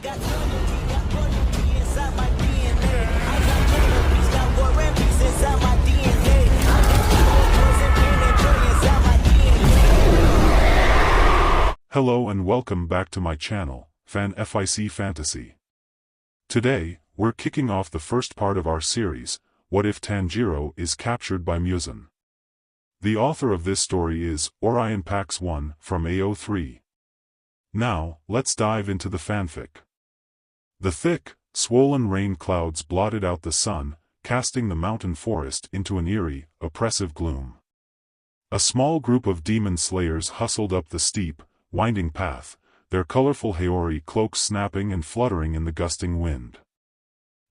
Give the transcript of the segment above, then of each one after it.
got loyalty, got royalty inside my DNA. I got killer beats, got war and peace inside my DNA. I got poison, pain, and joy inside my DNA. Hello and welcome back to my channel, FIC Fantasy. Today, we're kicking off the first part of our series, What If Tanjiro is Captured by Muzan? The author of this story is Orion Pax 1 from AO3. Now, let's dive into the fanfic. The thick, swollen rain clouds blotted out the sun, casting the mountain forest into an eerie, oppressive gloom. A small group of demon slayers hustled up the steep, winding path, their colorful haori cloaks snapping and fluttering in the gusting wind.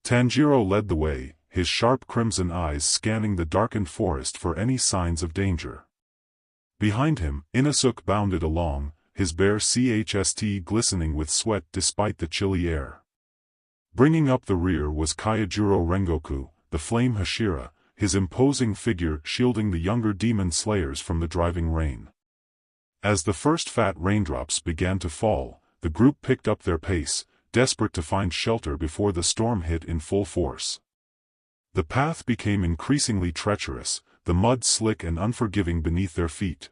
Tanjiro led the way, his sharp crimson eyes scanning the darkened forest for any signs of danger. Behind him, Inosuke bounded along, his bare chest glistening with sweat despite the chilly air. Bringing up the rear was Kaijuro Rengoku, the flame Hashira, his imposing figure shielding the younger demon slayers from the driving rain. As the first fat raindrops began to fall, the group picked up their pace, desperate to find shelter before the storm hit in full force. The path became increasingly treacherous, the mud slick and unforgiving beneath their feet.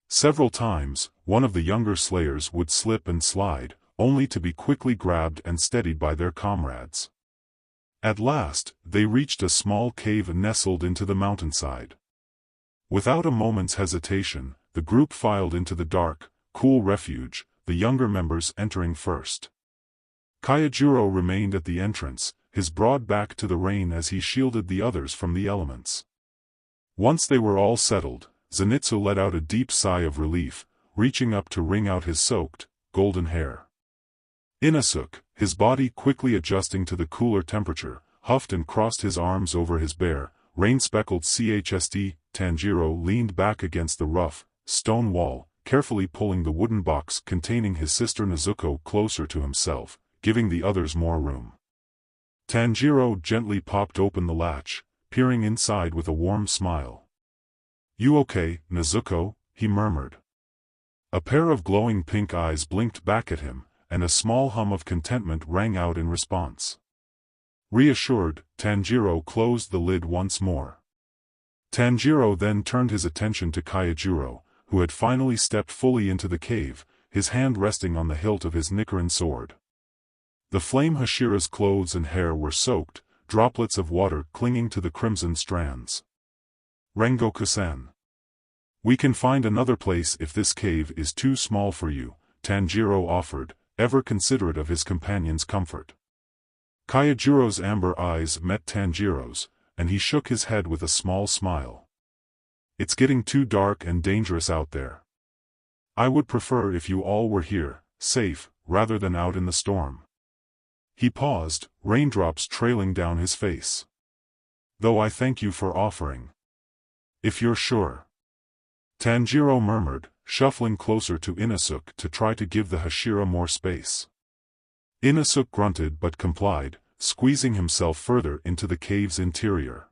Several times, one of the younger slayers would slip and slide, only to be quickly grabbed and steadied by their comrades. At last, they reached a small cave nestled into the mountainside. Without a moment's hesitation, the group filed into the dark, cool refuge, the younger members entering first. Kaijuro remained at the entrance, his broad back to the rain as he shielded the others from the elements. Once they were all settled, Zenitsu let out a deep sigh of relief, reaching up to wring out his soaked, golden hair. Inosuke, his body quickly adjusting to the cooler temperature, huffed and crossed his arms over his bare, rain-speckled chest. Tanjiro leaned back against the rough, stone wall, carefully pulling the wooden box containing his sister Nezuko closer to himself, giving the others more room. Tanjiro gently popped open the latch, peering inside with a warm smile. "You okay, Nezuko?" he murmured. A pair of glowing pink eyes blinked back at him, and a small hum of contentment rang out in response. Reassured, Tanjiro closed the lid once more. Tanjiro then turned his attention to Kaijuro, who had finally stepped fully into the cave, his hand resting on the hilt of his Nichiren sword. The flame Hashira's clothes and hair were soaked, droplets of water clinging to the crimson strands. "Rengoku-san. We can find another place if this cave is too small for you," Tanjiro offered, ever considerate of his companion's comfort. Kaijuro's amber eyes met Tanjiro's, and he shook his head with a small smile. "It's getting too dark and dangerous out there. I would prefer if you all were here, safe, rather than out in the storm." He paused, raindrops trailing down his face. "Though I thank you for offering. If you're sure." Tanjiro murmured, shuffling closer to Inosuke to try to give the Hashira more space. Inosuke grunted but complied, squeezing himself further into the cave's interior.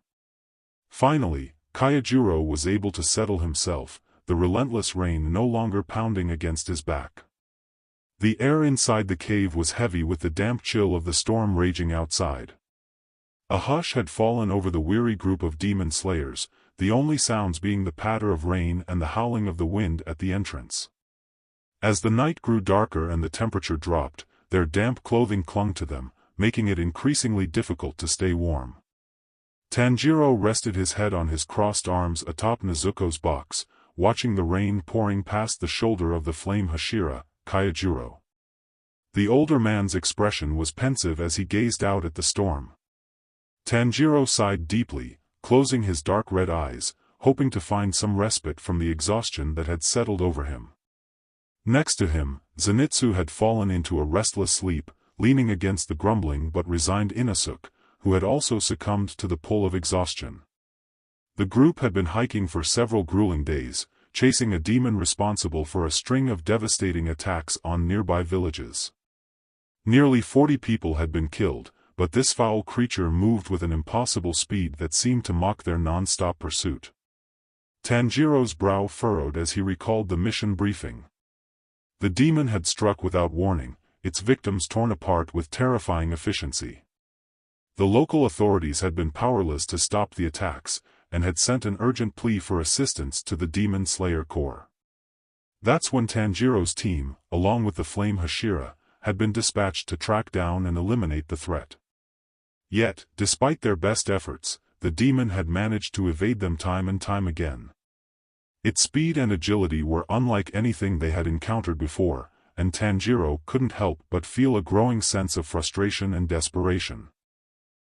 Finally, Kaijuro was able to settle himself, the relentless rain no longer pounding against his back. The air inside the cave was heavy with the damp chill of the storm raging outside. A hush had fallen over the weary group of demon slayers, the only sounds being the patter of rain and the howling of the wind at the entrance. As the night grew darker and the temperature dropped, their damp clothing clung to them, making it increasingly difficult to stay warm. Tanjiro rested his head on his crossed arms atop Nezuko's box, watching the rain pouring past the shoulder of the flame Hashira, Kaijuro. The older man's expression was pensive as he gazed out at the storm. Tanjiro sighed deeply, closing his dark red eyes, hoping to find some respite from the exhaustion that had settled over him. Next to him, Zenitsu had fallen into a restless sleep, leaning against the grumbling but resigned Inosuke, who had also succumbed to the pull of exhaustion. The group had been hiking for several grueling days, chasing a demon responsible for a string of devastating attacks on nearby villages. Nearly 40 people had been killed, but this foul creature moved with an impossible speed that seemed to mock their non-stop pursuit. Tanjiro's brow furrowed as he recalled the mission briefing. The demon had struck without warning, its victims torn apart with terrifying efficiency. The local authorities had been powerless to stop the attacks, and had sent an urgent plea for assistance to the Demon Slayer Corps. That's when Tanjiro's team, along with the Flame Hashira, had been dispatched to track down and eliminate the threat. Yet, despite their best efforts, the demon had managed to evade them time and time again. Its speed and agility were unlike anything they had encountered before, and Tanjiro couldn't help but feel a growing sense of frustration and desperation.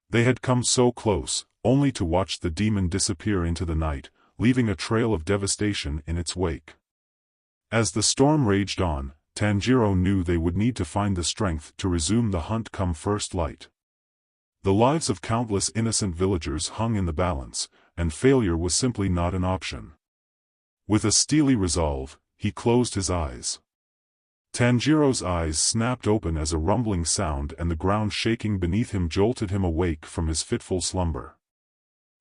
They had come so close, only to watch the demon disappear into the night, leaving a trail of devastation in its wake. As the storm raged on, Tanjiro knew they would need to find the strength to resume the hunt come first light. The lives of countless innocent villagers hung in the balance, and failure was simply not an option. With a steely resolve, he closed his eyes. Tanjiro's eyes snapped open as a rumbling sound and the ground shaking beneath him jolted him awake from his fitful slumber.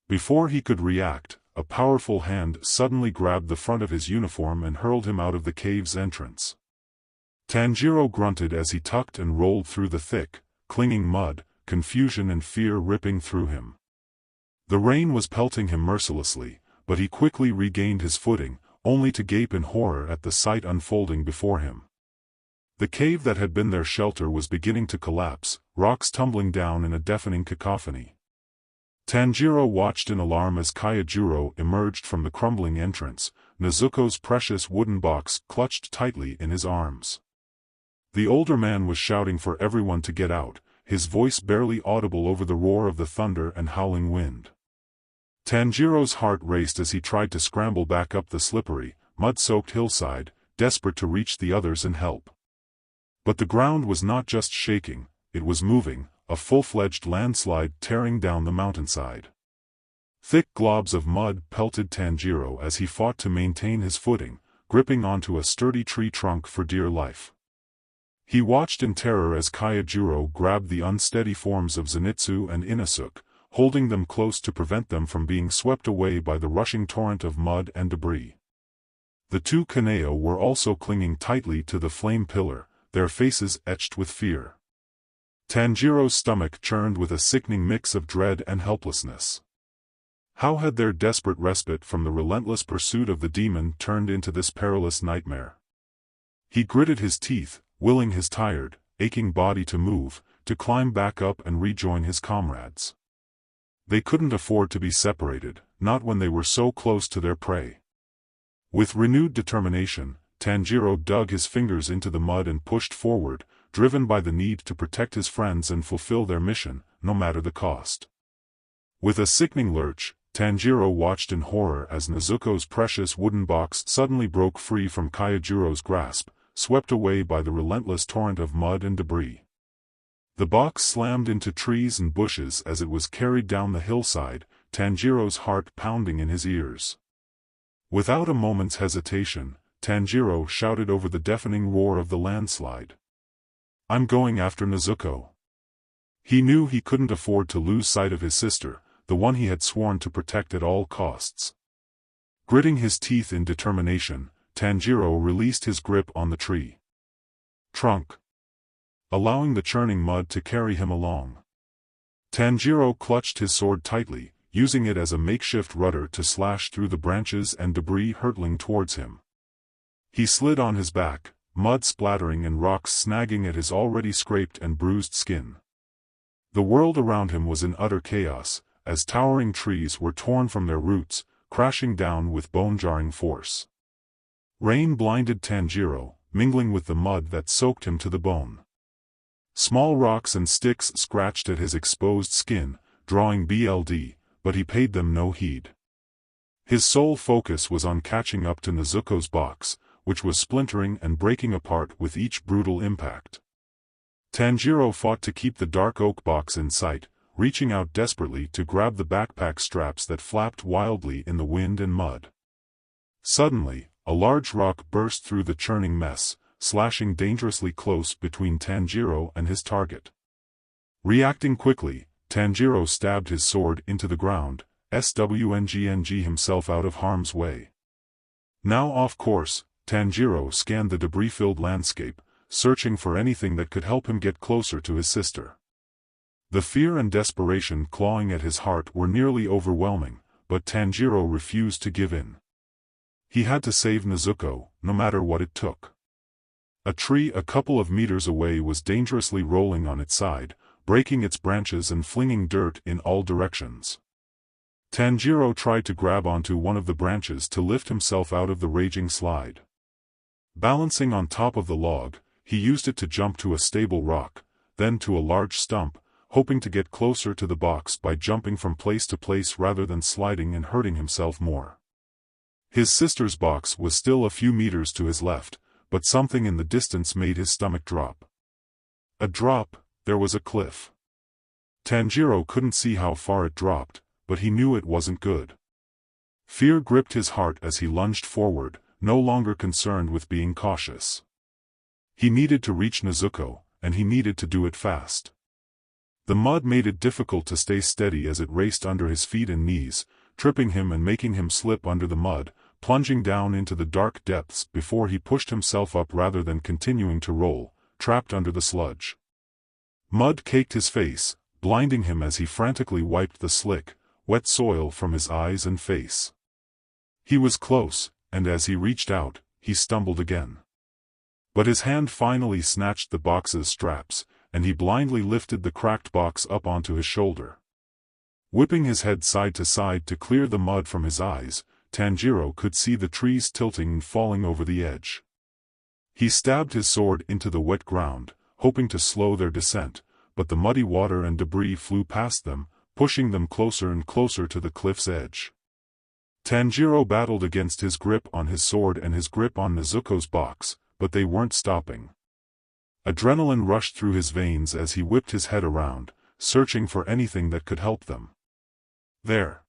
Before he could react, a powerful hand suddenly grabbed the front of his uniform and hurled him out of the cave's entrance. Tanjiro grunted as he tucked and rolled through the thick, clinging mud, confusion and fear ripping through him. The rain was pelting him mercilessly, but he quickly regained his footing, only to gape in horror at the sight unfolding before him. The cave that had been their shelter was beginning to collapse, rocks tumbling down in a deafening cacophony. Tanjiro watched in alarm as Kaijuro emerged from the crumbling entrance, Nezuko's precious wooden box clutched tightly in his arms. The older man was shouting for everyone to get out, his voice barely audible over the roar of the thunder and howling wind. Tanjiro's heart raced as he tried to scramble back up the slippery, mud-soaked hillside, desperate to reach the others and help. But the ground was not just shaking, it was moving, a full-fledged landslide tearing down the mountainside. Thick globs of mud pelted Tanjiro as he fought to maintain his footing, gripping onto a sturdy tree trunk for dear life. He watched in terror as Kaijuro grabbed the unsteady forms of Zenitsu and Inosuke, holding them close to prevent them from being swept away by the rushing torrent of mud and debris. The two Kaneo were also clinging tightly to the flame pillar, their faces etched with fear. Tanjiro's stomach churned with a sickening mix of dread and helplessness. How had their desperate respite from the relentless pursuit of the demon turned into this perilous nightmare? He gritted his teeth, willing his tired, aching body to move, to climb back up and rejoin his comrades. They couldn't afford to be separated, not when they were so close to their prey. With renewed determination, Tanjiro dug his fingers into the mud and pushed forward, driven by the need to protect his friends and fulfill their mission, no matter the cost. With a sickening lurch, Tanjiro watched in horror as Nezuko's precious wooden box suddenly broke free from Kaijuro's grasp, swept away by the relentless torrent of mud and debris. The box slammed into trees and bushes as it was carried down the hillside, Tanjiro's heart pounding in his ears. Without a moment's hesitation, Tanjiro shouted over the deafening roar of the landslide. "I'm going after Nezuko." He knew he couldn't afford to lose sight of his sister, the one he had sworn to protect at all costs. Gritting his teeth in determination, Tanjiro released his grip on the tree trunk, allowing the churning mud to carry him along. Tanjiro clutched his sword tightly, using it as a makeshift rudder to slash through the branches and debris hurtling towards him. He slid on his back, mud splattering and rocks snagging at his already scraped and bruised skin. The world around him was in utter chaos, as towering trees were torn from their roots, crashing down with bone-jarring force. Rain blinded Tanjiro, mingling with the mud that soaked him to the bone. Small rocks and sticks scratched at his exposed skin, drawing blood, but he paid them no heed. His sole focus was on catching up to Nezuko's box, which was splintering and breaking apart with each brutal impact. Tanjiro fought to keep the dark oak box in sight, reaching out desperately to grab the backpack straps that flapped wildly in the wind and mud. Suddenly, a large rock burst through the churning mess, slashing dangerously close between Tanjiro and his target. Reacting quickly, Tanjiro stabbed his sword into the ground, swngng himself out of harm's way. Now off course, Tanjiro scanned the debris-filled landscape, searching for anything that could help him get closer to his sister. The fear and desperation clawing at his heart were nearly overwhelming, but Tanjiro refused to give in. He had to save Nezuko, no matter what it took. A tree a couple of meters away was dangerously rolling on its side, breaking its branches and flinging dirt in all directions. Tanjiro tried to grab onto one of the branches to lift himself out of the raging slide. Balancing on top of the log, he used it to jump to a stable rock, then to a large stump, hoping to get closer to the box by jumping from place to place rather than sliding and hurting himself more. His sister's box was still a few meters to his left, but something in the distance made his stomach drop. A drop, there was a cliff. Tanjiro couldn't see how far it dropped, but he knew it wasn't good. Fear gripped his heart as he lunged forward, no longer concerned with being cautious. He needed to reach Nezuko, and he needed to do it fast. The mud made it difficult to stay steady as it raced under his feet and knees, tripping him and making him slip under the mud, plunging down into the dark depths before he pushed himself up rather than continuing to roll, trapped under the sludge. Mud caked his face, blinding him as he frantically wiped the slick, wet soil from his eyes and face. He was close, and as he reached out, he stumbled again. But his hand finally snatched the box's straps, and he blindly lifted the cracked box up onto his shoulder. Whipping his head side to side to clear the mud from his eyes, Tanjiro could see the trees tilting and falling over the edge. He stabbed his sword into the wet ground, hoping to slow their descent, but the muddy water and debris flew past them, pushing them closer and closer to the cliff's edge. Tanjiro battled against his grip on his sword and his grip on Nezuko's box, but they weren't stopping. Adrenaline rushed through his veins as he whipped his head around, searching for anything that could help them. There.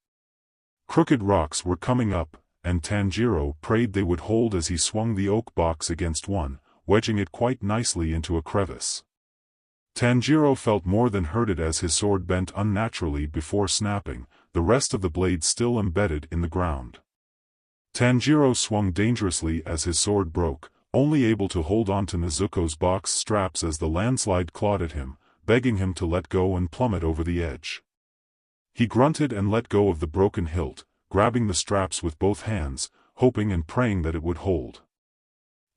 Crooked rocks were coming up, and Tanjiro prayed they would hold as he swung the oak box against one, wedging it quite nicely into a crevice. Tanjiro felt more than hurted as his sword bent unnaturally before snapping, the rest of the blade still embedded in the ground. Tanjiro swung dangerously as his sword broke, only able to hold on to Nezuko's box straps as the landslide clawed at him, begging him to let go and plummet over the edge. He grunted and let go of the broken hilt, grabbing the straps with both hands, hoping and praying that it would hold.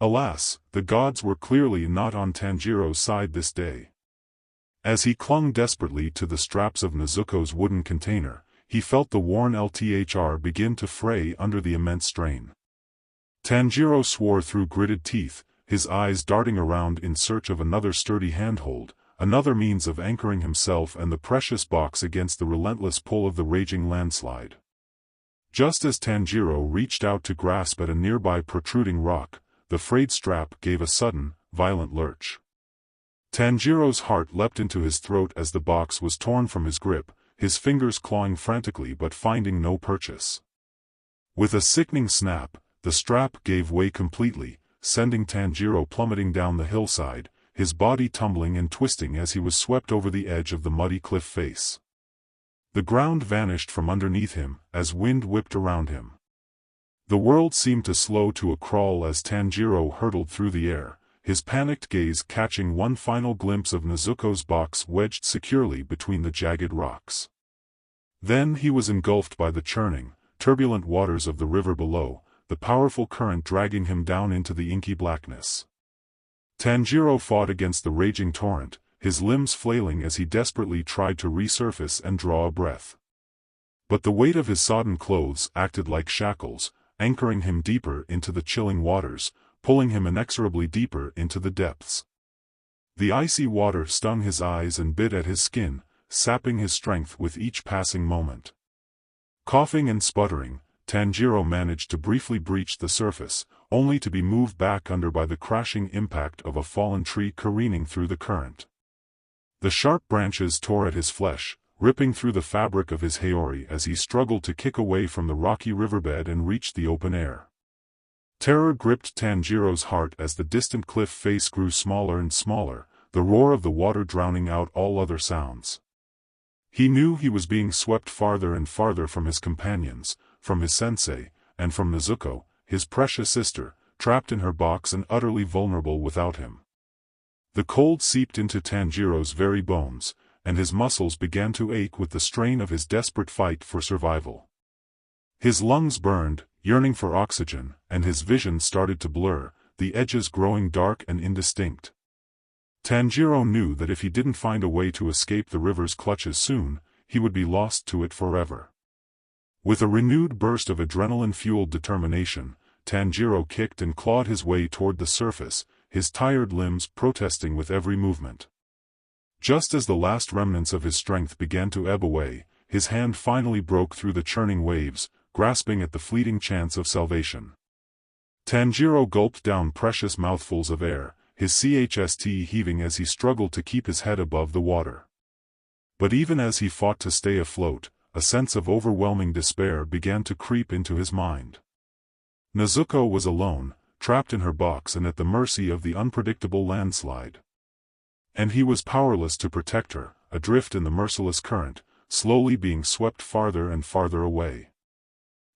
Alas, the gods were clearly not on Tanjiro's side this day. As he clung desperately to the straps of Nezuko's wooden container, he felt the worn LTHR begin to fray under the immense strain. Tanjiro swore through gritted teeth, his eyes darting around in search of another sturdy handhold, another means of anchoring himself and the precious box against the relentless pull of the raging landslide. Just as Tanjiro reached out to grasp at a nearby protruding rock, the frayed strap gave a sudden, violent lurch. Tanjiro's heart leapt into his throat as the box was torn from his grip, his fingers clawing frantically but finding no purchase. With a sickening snap, the strap gave way completely, sending Tanjiro plummeting down the hillside, his body tumbling and twisting as he was swept over the edge of the muddy cliff face. The ground vanished from underneath him, as wind whipped around him. The world seemed to slow to a crawl as Tanjiro hurtled through the air, his panicked gaze catching one final glimpse of Nezuko's box wedged securely between the jagged rocks. Then he was engulfed by the churning, turbulent waters of the river below, the powerful current dragging him down into the inky blackness. Tanjiro fought against the raging torrent, his limbs flailing as he desperately tried to resurface and draw a breath. But the weight of his sodden clothes acted like shackles, anchoring him deeper into the chilling waters, pulling him inexorably deeper into the depths. The icy water stung his eyes and bit at his skin, sapping his strength with each passing moment. Coughing and sputtering, Tanjiro managed to briefly breach the surface, only to be moved back under by the crashing impact of a fallen tree careening through the current. The sharp branches tore at his flesh, ripping through the fabric of his haori as he struggled to kick away from the rocky riverbed and reach the open air. Terror gripped Tanjiro's heart as the distant cliff face grew smaller and smaller, the roar of the water drowning out all other sounds. He knew he was being swept farther and farther from his companions, from his sensei, and from Nezuko, his precious sister, trapped in her box and utterly vulnerable without him. The cold seeped into Tanjiro's very bones, and his muscles began to ache with the strain of his desperate fight for survival. His lungs burned, yearning for oxygen, and his vision started to blur, the edges growing dark and indistinct. Tanjiro knew that if he didn't find a way to escape the river's clutches soon, he would be lost to it forever. With a renewed burst of adrenaline-fueled determination, Tanjiro kicked and clawed his way toward the surface, his tired limbs protesting with every movement. Just as the last remnants of his strength began to ebb away, his hand finally broke through the churning waves, grasping at the fleeting chance of salvation. Tanjiro gulped down precious mouthfuls of air, his chest heaving as he struggled to keep his head above the water. But even as he fought to stay afloat, a sense of overwhelming despair began to creep into his mind. Nezuko was alone, trapped in her box and at the mercy of the unpredictable landslide. And he was powerless to protect her, adrift in the merciless current, slowly being swept farther and farther away.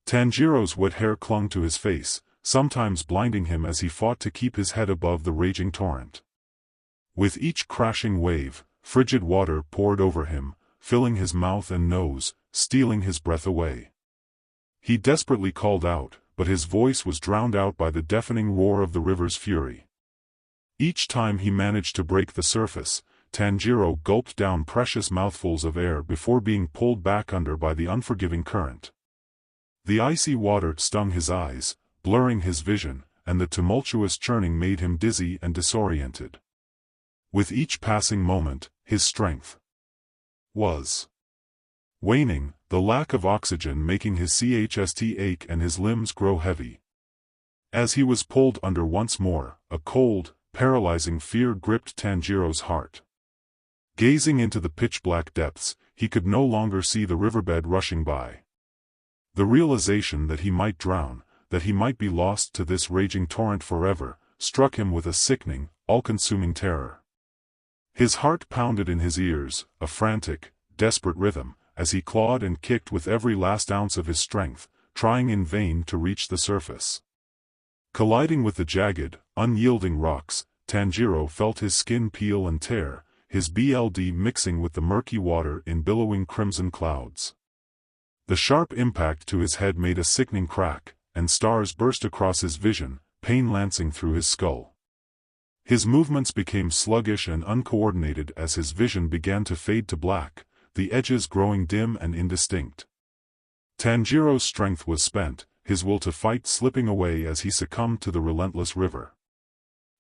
Tanjiro's wet hair clung to his face, sometimes blinding him as he fought to keep his head above the raging torrent. With each crashing wave, frigid water poured over him, filling his mouth and nose, stealing his breath away. He desperately called out, but his voice was drowned out by the deafening roar of the river's fury. Each time he managed to break the surface, Tanjiro gulped down precious mouthfuls of air before being pulled back under by the unforgiving current. The icy water stung his eyes, blurring his vision, and the tumultuous churning made him dizzy and disoriented. With each passing moment, his strength was waning, the lack of oxygen making his chest ache and his limbs grow heavy. As he was pulled under once more, a cold, paralyzing fear gripped Tanjiro's heart. Gazing into the pitch-black depths, he could no longer see the riverbed rushing by. The realization that he might drown, that he might be lost to this raging torrent forever, struck him with a sickening, all-consuming terror. His heart pounded in his ears, a frantic, desperate rhythm, as he clawed and kicked with every last ounce of his strength, trying in vain to reach the surface. Colliding with the jagged, unyielding rocks, Tanjiro felt his skin peel and tear, his blood mixing with the murky water in billowing crimson clouds. The sharp impact to his head made a sickening crack, and stars burst across his vision, pain lancing through his skull. His movements became sluggish and uncoordinated as his vision began to fade to black, the edges growing dim and indistinct. Tanjiro's strength was spent, his will to fight slipping away as he succumbed to the relentless river.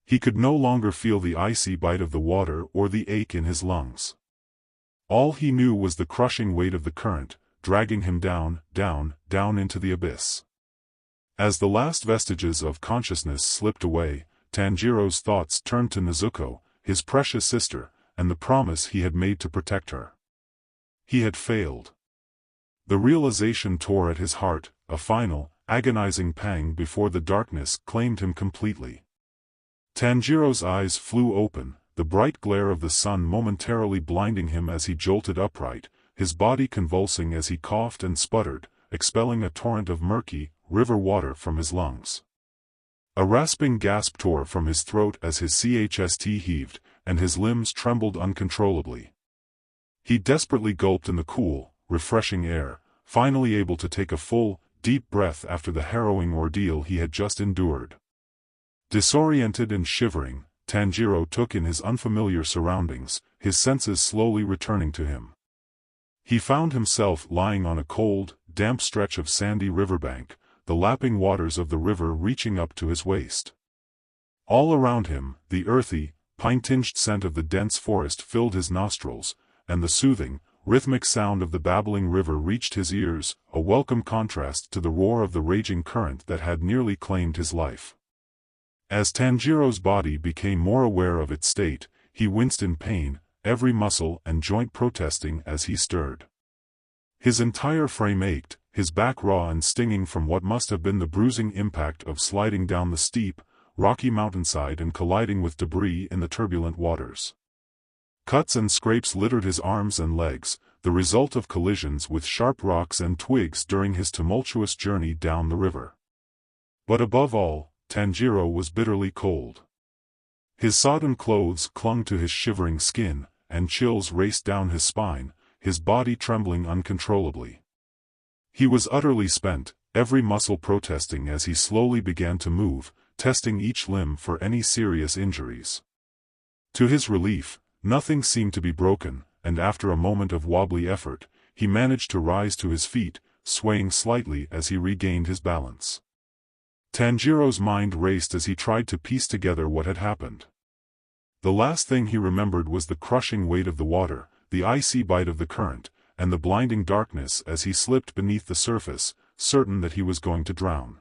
He could no longer feel the icy bite of the water or the ache in his lungs. All he knew was the crushing weight of the current, dragging him down, down, down into the abyss. As the last vestiges of consciousness slipped away, Tanjiro's thoughts turned to Nezuko, his precious sister, and the promise he had made to protect her. He had failed. The realization tore at his heart, a final, agonizing pang before the darkness claimed him completely. Tanjiro's eyes flew open, the bright glare of the sun momentarily blinding him as he jolted upright, his body convulsing as he coughed and sputtered, expelling a torrent of murky, river water from his lungs. A rasping gasp tore from his throat as his chest heaved, and his limbs trembled uncontrollably. He desperately gulped in the cool, refreshing air, finally able to take a full, deep breath after the harrowing ordeal he had just endured. Disoriented and shivering, Tanjiro took in his unfamiliar surroundings, his senses slowly returning to him. He found himself lying on a cold, damp stretch of sandy riverbank, the lapping waters of the river reaching up to his waist. All around him, the earthy, pine-tinged scent of the dense forest filled his nostrils, and the soothing, rhythmic sound of the babbling river reached his ears, a welcome contrast to the roar of the raging current that had nearly claimed his life. As Tanjiro's body became more aware of its state, he winced in pain, every muscle and joint protesting as he stirred. His entire frame ached, his back raw and stinging from what must have been the bruising impact of sliding down the steep, rocky mountainside and colliding with debris in the turbulent waters. Cuts and scrapes littered his arms and legs, the result of collisions with sharp rocks and twigs during his tumultuous journey down the river. But above all, Tanjiro was bitterly cold. His sodden clothes clung to his shivering skin, and chills raced down his spine, his body trembling uncontrollably. He was utterly spent, every muscle protesting as he slowly began to move, testing each limb for any serious injuries. To his relief, nothing seemed to be broken, and after a moment of wobbly effort, he managed to rise to his feet, swaying slightly as he regained his balance. Tanjiro's mind raced as he tried to piece together what had happened. The last thing he remembered was the crushing weight of the water, the icy bite of the current, and the blinding darkness as he slipped beneath the surface, certain that he was going to drown.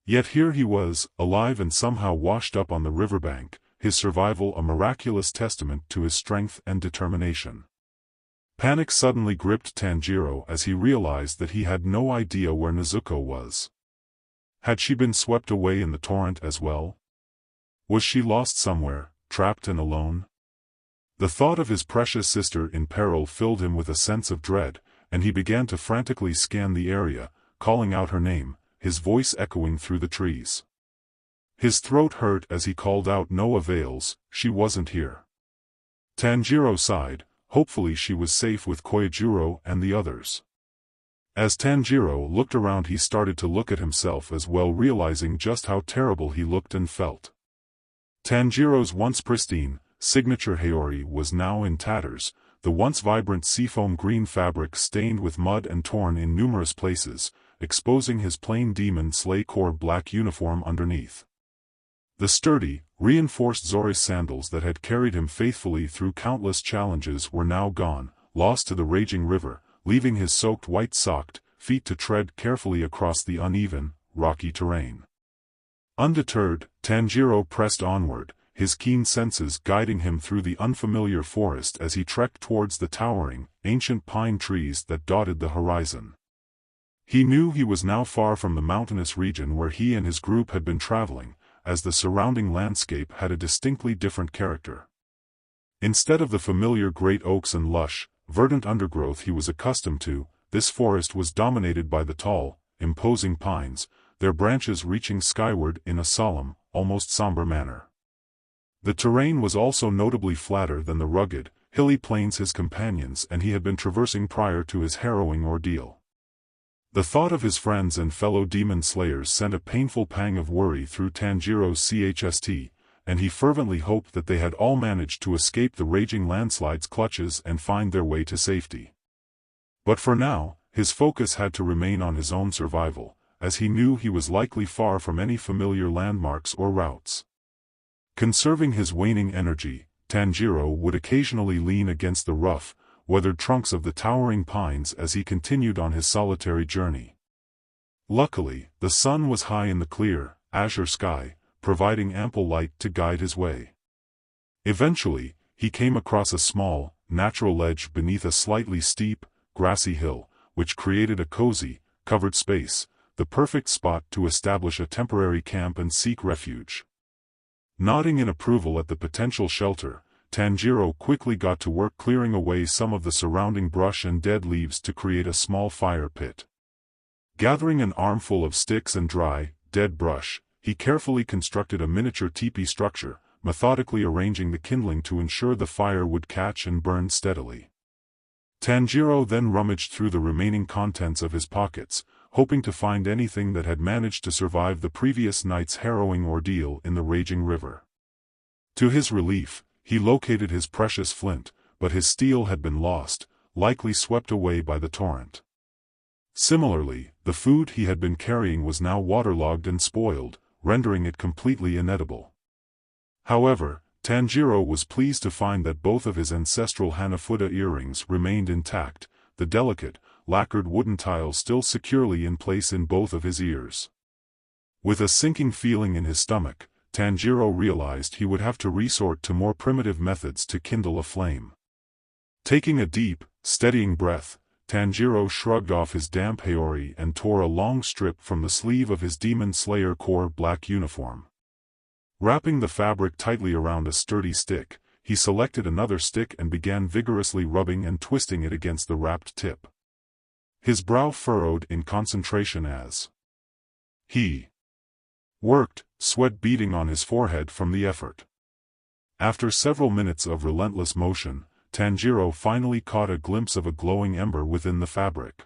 Yet here he was, alive and somehow washed up on the riverbank, his survival a miraculous testament to his strength and determination. Panic suddenly gripped Tanjiro as he realized that he had no idea where Nezuko was. Had she been swept away in the torrent as well? Was she lost somewhere, trapped and alone? The thought of his precious sister in peril filled him with a sense of dread, and he began to frantically scan the area, calling out her name, his voice echoing through the trees. His throat hurt as he called out, "No avails, she wasn't here." Tanjiro sighed, hopefully she was safe with Koyajuro and the others. As Tanjiro looked around he started to look at himself as well, realizing just how terrible he looked and felt. Tanjiro's once pristine, signature Haori was now in tatters, the once vibrant seafoam green fabric stained with mud and torn in numerous places, exposing his plain Demon Slay Corps black uniform underneath. The sturdy, reinforced Zoris sandals that had carried him faithfully through countless challenges were now gone, lost to the raging river, leaving his soaked white-socked feet to tread carefully across the uneven, rocky terrain. Undeterred, Tanjiro pressed onward, his keen senses guiding him through the unfamiliar forest as he trekked towards the towering, ancient pine trees that dotted the horizon. He knew he was now far from the mountainous region where he and his group had been traveling, as the surrounding landscape had a distinctly different character. Instead of the familiar great oaks and lush, verdant undergrowth he was accustomed to, this forest was dominated by the tall, imposing pines, their branches reaching skyward in a solemn, almost somber manner. The terrain was also notably flatter than the rugged, hilly plains his companions and he had been traversing prior to his harrowing ordeal. The thought of his friends and fellow demon slayers sent a painful pang of worry through Tanjiro's chest, and he fervently hoped that they had all managed to escape the raging landslide's clutches and find their way to safety. But for now, his focus had to remain on his own survival, as he knew he was likely far from any familiar landmarks or routes. Conserving his waning energy, Tanjiro would occasionally lean against the rough, weathered trunks of the towering pines as he continued on his solitary journey. Luckily, the sun was high in the clear, azure sky, providing ample light to guide his way. Eventually, he came across a small, natural ledge beneath a slightly steep, grassy hill, which created a cozy, covered space, the perfect spot to establish a temporary camp and seek refuge. Nodding in approval at the potential shelter, Tanjiro quickly got to work clearing away some of the surrounding brush and dead leaves to create a small fire pit. Gathering an armful of sticks and dry, dead brush, he carefully constructed a miniature teepee structure, methodically arranging the kindling to ensure the fire would catch and burn steadily. Tanjiro then rummaged through the remaining contents of his pockets, hoping to find anything that had managed to survive the previous night's harrowing ordeal in the raging river. To his relief, he located his precious flint, but his steel had been lost, likely swept away by the torrent. Similarly, the food he had been carrying was now waterlogged and spoiled, rendering it completely inedible. However, Tanjiro was pleased to find that both of his ancestral Hanafuda earrings remained intact, the delicate, lacquered wooden tiles still securely in place in both of his ears. With a sinking feeling in his stomach, Tanjiro realized he would have to resort to more primitive methods to kindle a flame. Taking a deep, steadying breath, Tanjiro shrugged off his damp haori and tore a long strip from the sleeve of his Demon Slayer Corps black uniform. Wrapping the fabric tightly around a sturdy stick, he selected another stick and began vigorously rubbing and twisting it against the wrapped tip. His brow furrowed in concentration as he worked, sweat beading on his forehead from the effort. After several minutes of relentless motion, Tanjiro finally caught a glimpse of a glowing ember within the fabric.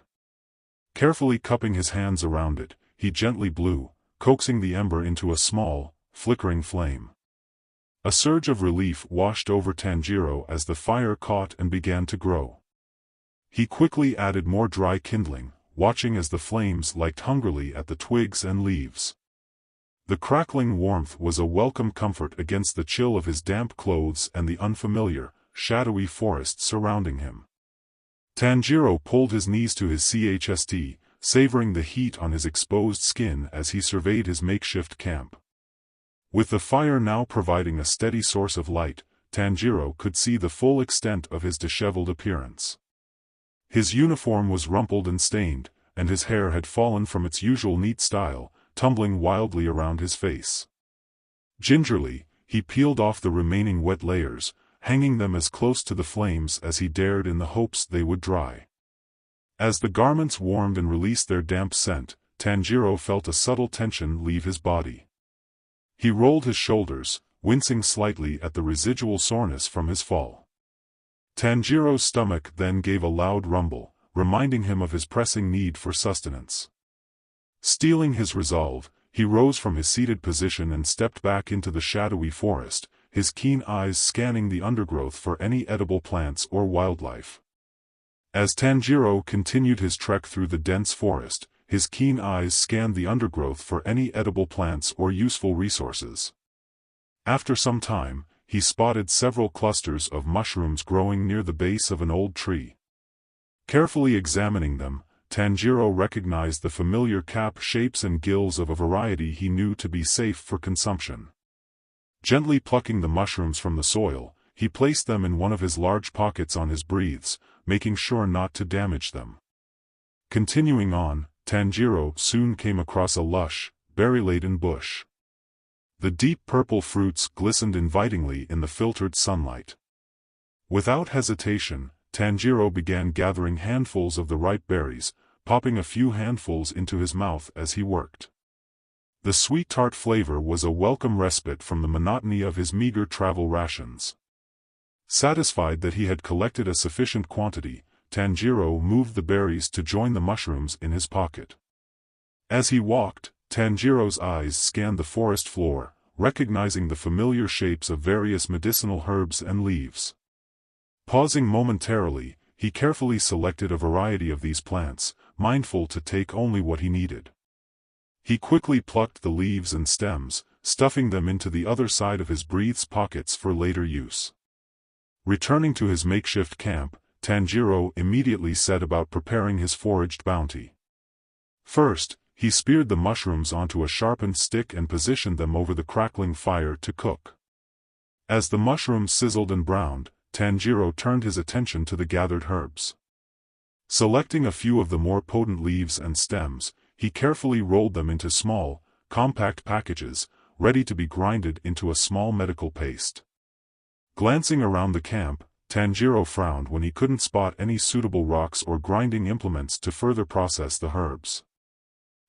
Carefully cupping his hands around it, he gently blew, coaxing the ember into a small, flickering flame. A surge of relief washed over Tanjiro as the fire caught and began to grow. He quickly added more dry kindling, watching as the flames licked hungrily at the twigs and leaves. The crackling warmth was a welcome comfort against the chill of his damp clothes and the unfamiliar, shadowy forest surrounding him. Tanjiro pulled his knees to his chest, savoring the heat on his exposed skin as he surveyed his makeshift camp. With the fire now providing a steady source of light, Tanjiro could see the full extent of his disheveled appearance. His uniform was rumpled and stained, and his hair had fallen from its usual neat style, tumbling wildly around his face. Gingerly, he peeled off the remaining wet layers, hanging them as close to the flames as he dared in the hopes they would dry. As the garments warmed and released their damp scent, Tanjiro felt a subtle tension leave his body. He rolled his shoulders, wincing slightly at the residual soreness from his fall. Tanjiro's stomach then gave a loud rumble, reminding him of his pressing need for sustenance. Steeling his resolve, he rose from his seated position and stepped back into the shadowy forest, his keen eyes scanning the undergrowth for any edible plants or wildlife. As Tanjiro continued his trek through the dense forest, his keen eyes scanned the undergrowth for any edible plants or useful resources. After some time, he spotted several clusters of mushrooms growing near the base of an old tree. Carefully examining them, Tanjiro recognized the familiar cap shapes and gills of a variety he knew to be safe for consumption. Gently plucking the mushrooms from the soil, he placed them in one of his large pockets on his breaths, making sure not to damage them. Continuing on, Tanjiro soon came across a lush, berry-laden bush. The deep purple fruits glistened invitingly in the filtered sunlight. Without hesitation, Tanjiro began gathering handfuls of the ripe berries, popping a few handfuls into his mouth as he worked. The sweet tart flavor was a welcome respite from the monotony of his meager travel rations. Satisfied that he had collected a sufficient quantity, Tanjiro moved the berries to join the mushrooms in his pocket. As he walked, Tanjiro's eyes scanned the forest floor, recognizing the familiar shapes of various medicinal herbs and leaves. Pausing momentarily, he carefully selected a variety of these plants, mindful to take only what he needed. He quickly plucked the leaves and stems, stuffing them into the other side of his breaths pockets for later use. Returning to his makeshift camp, Tanjiro immediately set about preparing his foraged bounty. First, he speared the mushrooms onto a sharpened stick and positioned them over the crackling fire to cook. As the mushrooms sizzled and browned, Tanjiro turned his attention to the gathered herbs. Selecting a few of the more potent leaves and stems, he carefully rolled them into small, compact packages, ready to be grinded into a small medical paste. Glancing around the camp, Tanjiro frowned when he couldn't spot any suitable rocks or grinding implements to further process the herbs.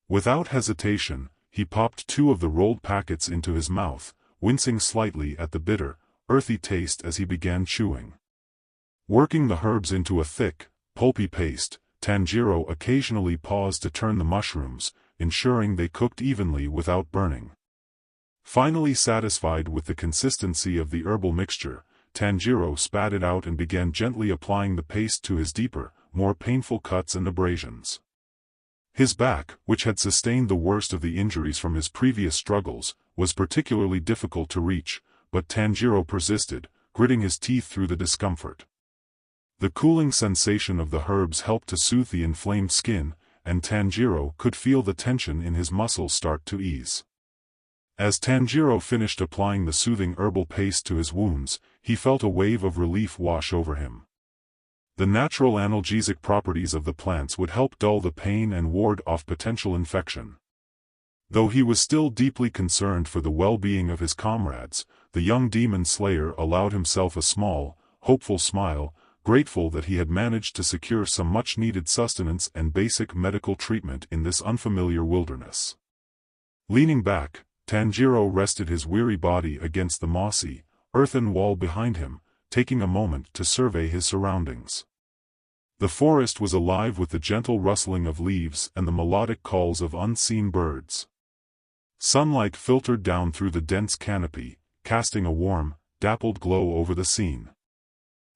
Without hesitation, he popped 2 of the rolled packets into his mouth, wincing slightly at the bitter, earthy taste as he began chewing. Working the herbs into a thick, pulpy paste, Tanjiro occasionally paused to turn the mushrooms, ensuring they cooked evenly without burning. Finally satisfied with the consistency of the herbal mixture, Tanjiro spat it out and began gently applying the paste to his deeper, more painful cuts and abrasions. His back, which had sustained the worst of the injuries from his previous struggles, was particularly difficult to reach, but Tanjiro persisted, gritting his teeth through the discomfort. The cooling sensation of the herbs helped to soothe the inflamed skin, and Tanjiro could feel the tension in his muscles start to ease. As Tanjiro finished applying the soothing herbal paste to his wounds, he felt a wave of relief wash over him. The natural analgesic properties of the plants would help dull the pain and ward off potential infection. Though he was still deeply concerned for the well-being of his comrades, the young demon slayer allowed himself a small, hopeful smile, grateful that he had managed to secure some much-needed sustenance and basic medical treatment in this unfamiliar wilderness. Leaning back, Tanjiro rested his weary body against the mossy, earthen wall behind him, taking a moment to survey his surroundings. The forest was alive with the gentle rustling of leaves and the melodic calls of unseen birds. Sunlight filtered down through the dense canopy, casting a warm, dappled glow over the scene.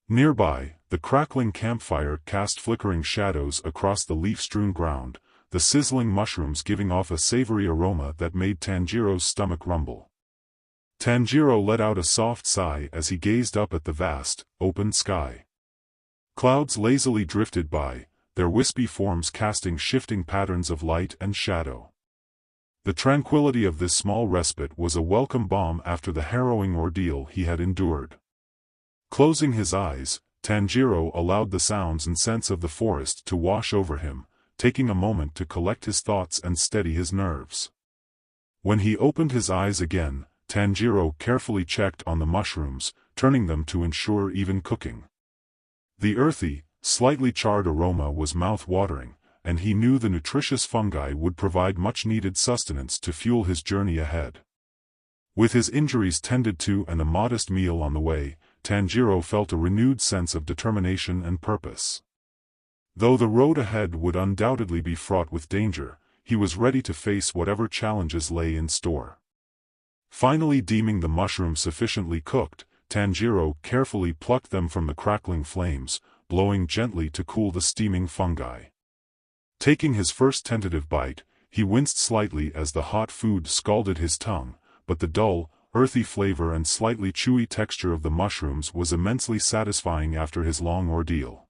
Nearby, the crackling campfire cast flickering shadows across the leaf-strewn ground, the sizzling mushrooms giving off a savory aroma that made Tanjiro's stomach rumble. Tanjiro let out a soft sigh as he gazed up at the vast, open sky. Clouds lazily drifted by, their wispy forms casting shifting patterns of light and shadow. The tranquility of this small respite was a welcome balm after the harrowing ordeal he had endured. Closing his eyes, Tanjiro allowed the sounds and scents of the forest to wash over him, taking a moment to collect his thoughts and steady his nerves. When he opened his eyes again, Tanjiro carefully checked on the mushrooms, turning them to ensure even cooking. The earthy, slightly charred aroma was mouth-watering, and he knew the nutritious fungi would provide much-needed sustenance to fuel his journey ahead. With his injuries tended to and a modest meal on the way, Tanjiro felt a renewed sense of determination and purpose. Though the road ahead would undoubtedly be fraught with danger, he was ready to face whatever challenges lay in store. Finally deeming the mushrooms sufficiently cooked, Tanjiro carefully plucked them from the crackling flames, blowing gently to cool the steaming fungi. Taking his first tentative bite, he winced slightly as the hot food scalded his tongue, but the dull, earthy flavor and slightly chewy texture of the mushrooms was immensely satisfying after his long ordeal.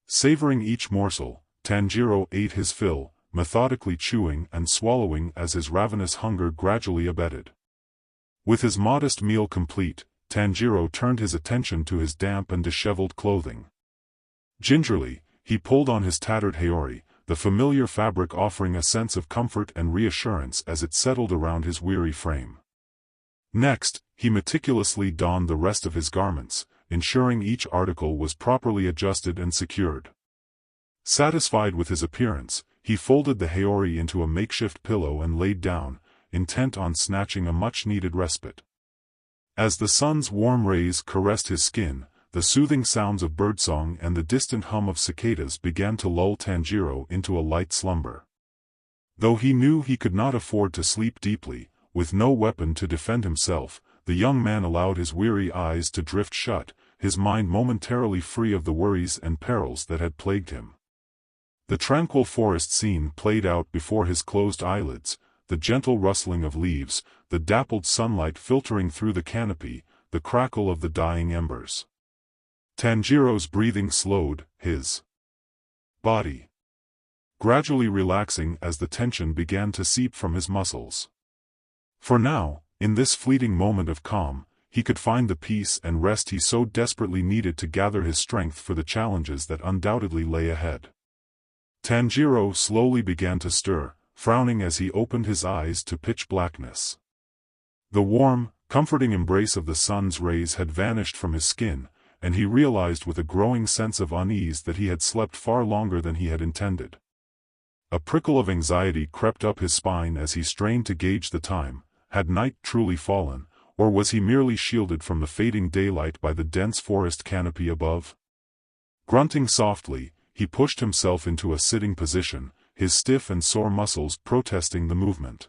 Savoring each morsel, Tanjiro ate his fill, methodically chewing and swallowing as his ravenous hunger gradually abated. With his modest meal complete, Tanjiro turned his attention to his damp and disheveled clothing. Gingerly, he pulled on his tattered haori, the familiar fabric offering a sense of comfort and reassurance as it settled around his weary frame. Next, he meticulously donned the rest of his garments, ensuring each article was properly adjusted and secured. Satisfied with his appearance, he folded the haori into a makeshift pillow and laid down, intent on snatching a much-needed respite. As the sun's warm rays caressed his skin, the soothing sounds of birdsong and the distant hum of cicadas began to lull Tanjiro into a light slumber. Though he knew he could not afford to sleep deeply, with no weapon to defend himself, the young man allowed his weary eyes to drift shut, his mind momentarily free of the worries and perils that had plagued him. The tranquil forest scene played out before his closed eyelids, the gentle rustling of leaves, the dappled sunlight filtering through the canopy, the crackle of the dying embers. Tanjiro's breathing slowed, his body gradually relaxing as the tension began to seep from his muscles. For now, in this fleeting moment of calm, he could find the peace and rest he so desperately needed to gather his strength for the challenges that undoubtedly lay ahead. Tanjiro slowly began to stir, frowning as he opened his eyes to pitch blackness. The warm, comforting embrace of the sun's rays had vanished from his skin, and he realized with a growing sense of unease that he had slept far longer than he had intended. A prickle of anxiety crept up his spine as he strained to gauge the time. Had night truly fallen, or was he merely shielded from the fading daylight by the dense forest canopy above? Grunting softly, he pushed himself into a sitting position, his stiff and sore muscles protesting the movement.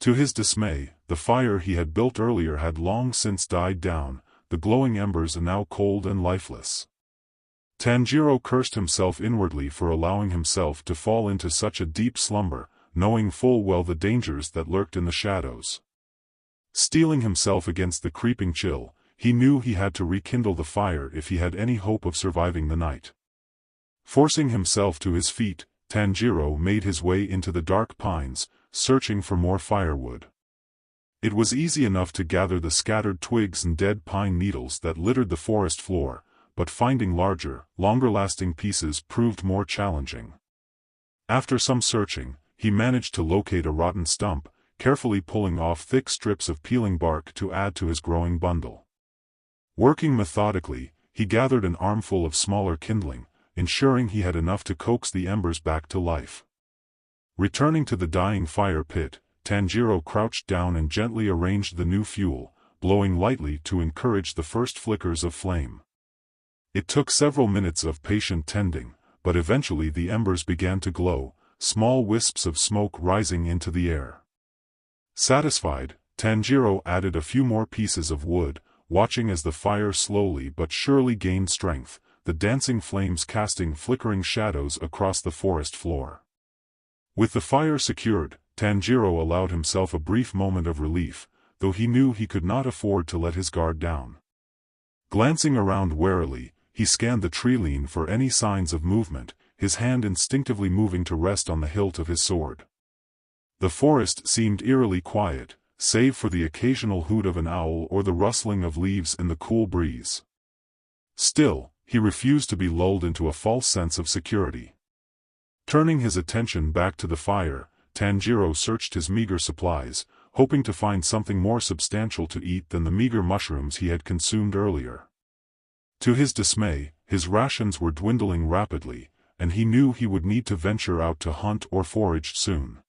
To his dismay, the fire he had built earlier had long since died down, the glowing embers now cold and lifeless. Tanjiro cursed himself inwardly for allowing himself to fall into such a deep slumber, knowing full well the dangers that lurked in the shadows. Steeling himself against the creeping chill, he knew he had to rekindle the fire if he had any hope of surviving the night. Forcing himself to his feet, Tanjiro made his way into the dark pines, searching for more firewood. It was easy enough to gather the scattered twigs and dead pine needles that littered the forest floor, but finding larger, longer-lasting pieces proved more challenging. After some searching, he managed to locate a rotten stump, carefully pulling off thick strips of peeling bark to add to his growing bundle. Working methodically, he gathered an armful of smaller kindling, ensuring he had enough to coax the embers back to life. Returning to the dying fire pit, Tanjiro crouched down and gently arranged the new fuel, blowing lightly to encourage the first flickers of flame. It took several minutes of patient tending, but eventually the embers began to glow, small wisps of smoke rising into the air. Satisfied, Tanjiro added a few more pieces of wood, watching as the fire slowly but surely gained strength, the dancing flames casting flickering shadows across the forest floor. With the fire secured, Tanjiro allowed himself a brief moment of relief, though he knew he could not afford to let his guard down. Glancing around warily, he scanned the tree-line for any signs of movement, his hand instinctively moving to rest on the hilt of his sword. The forest seemed eerily quiet, save for the occasional hoot of an owl or the rustling of leaves in the cool breeze. Still, he refused to be lulled into a false sense of security. Turning his attention back to the fire, Tanjiro searched his meager supplies, hoping to find something more substantial to eat than the meager mushrooms he had consumed earlier. To his dismay, his rations were dwindling rapidly, and he knew he would need to venture out to hunt or forage soon.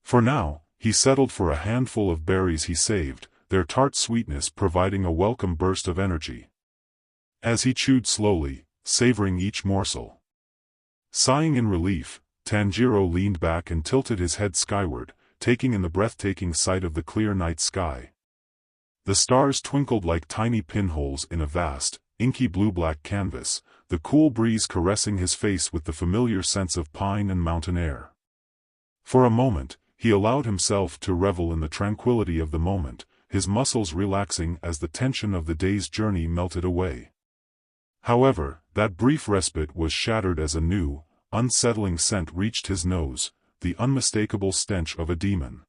For now, he settled for a handful of berries he saved, their tart sweetness providing a welcome burst of energy. As he chewed slowly, savoring each morsel. Sighing in relief, Tanjiro leaned back and tilted his head skyward, taking in the breathtaking sight of the clear night sky. The stars twinkled like tiny pinholes in a vast, inky blue-black canvas, the cool breeze caressing his face with the familiar sense of pine and mountain air. For a moment, he allowed himself to revel in the tranquility of the moment, his muscles relaxing as the tension of the day's journey melted away. However, that brief respite was shattered as a new, unsettling scent reached his nose, the unmistakable stench of a demon.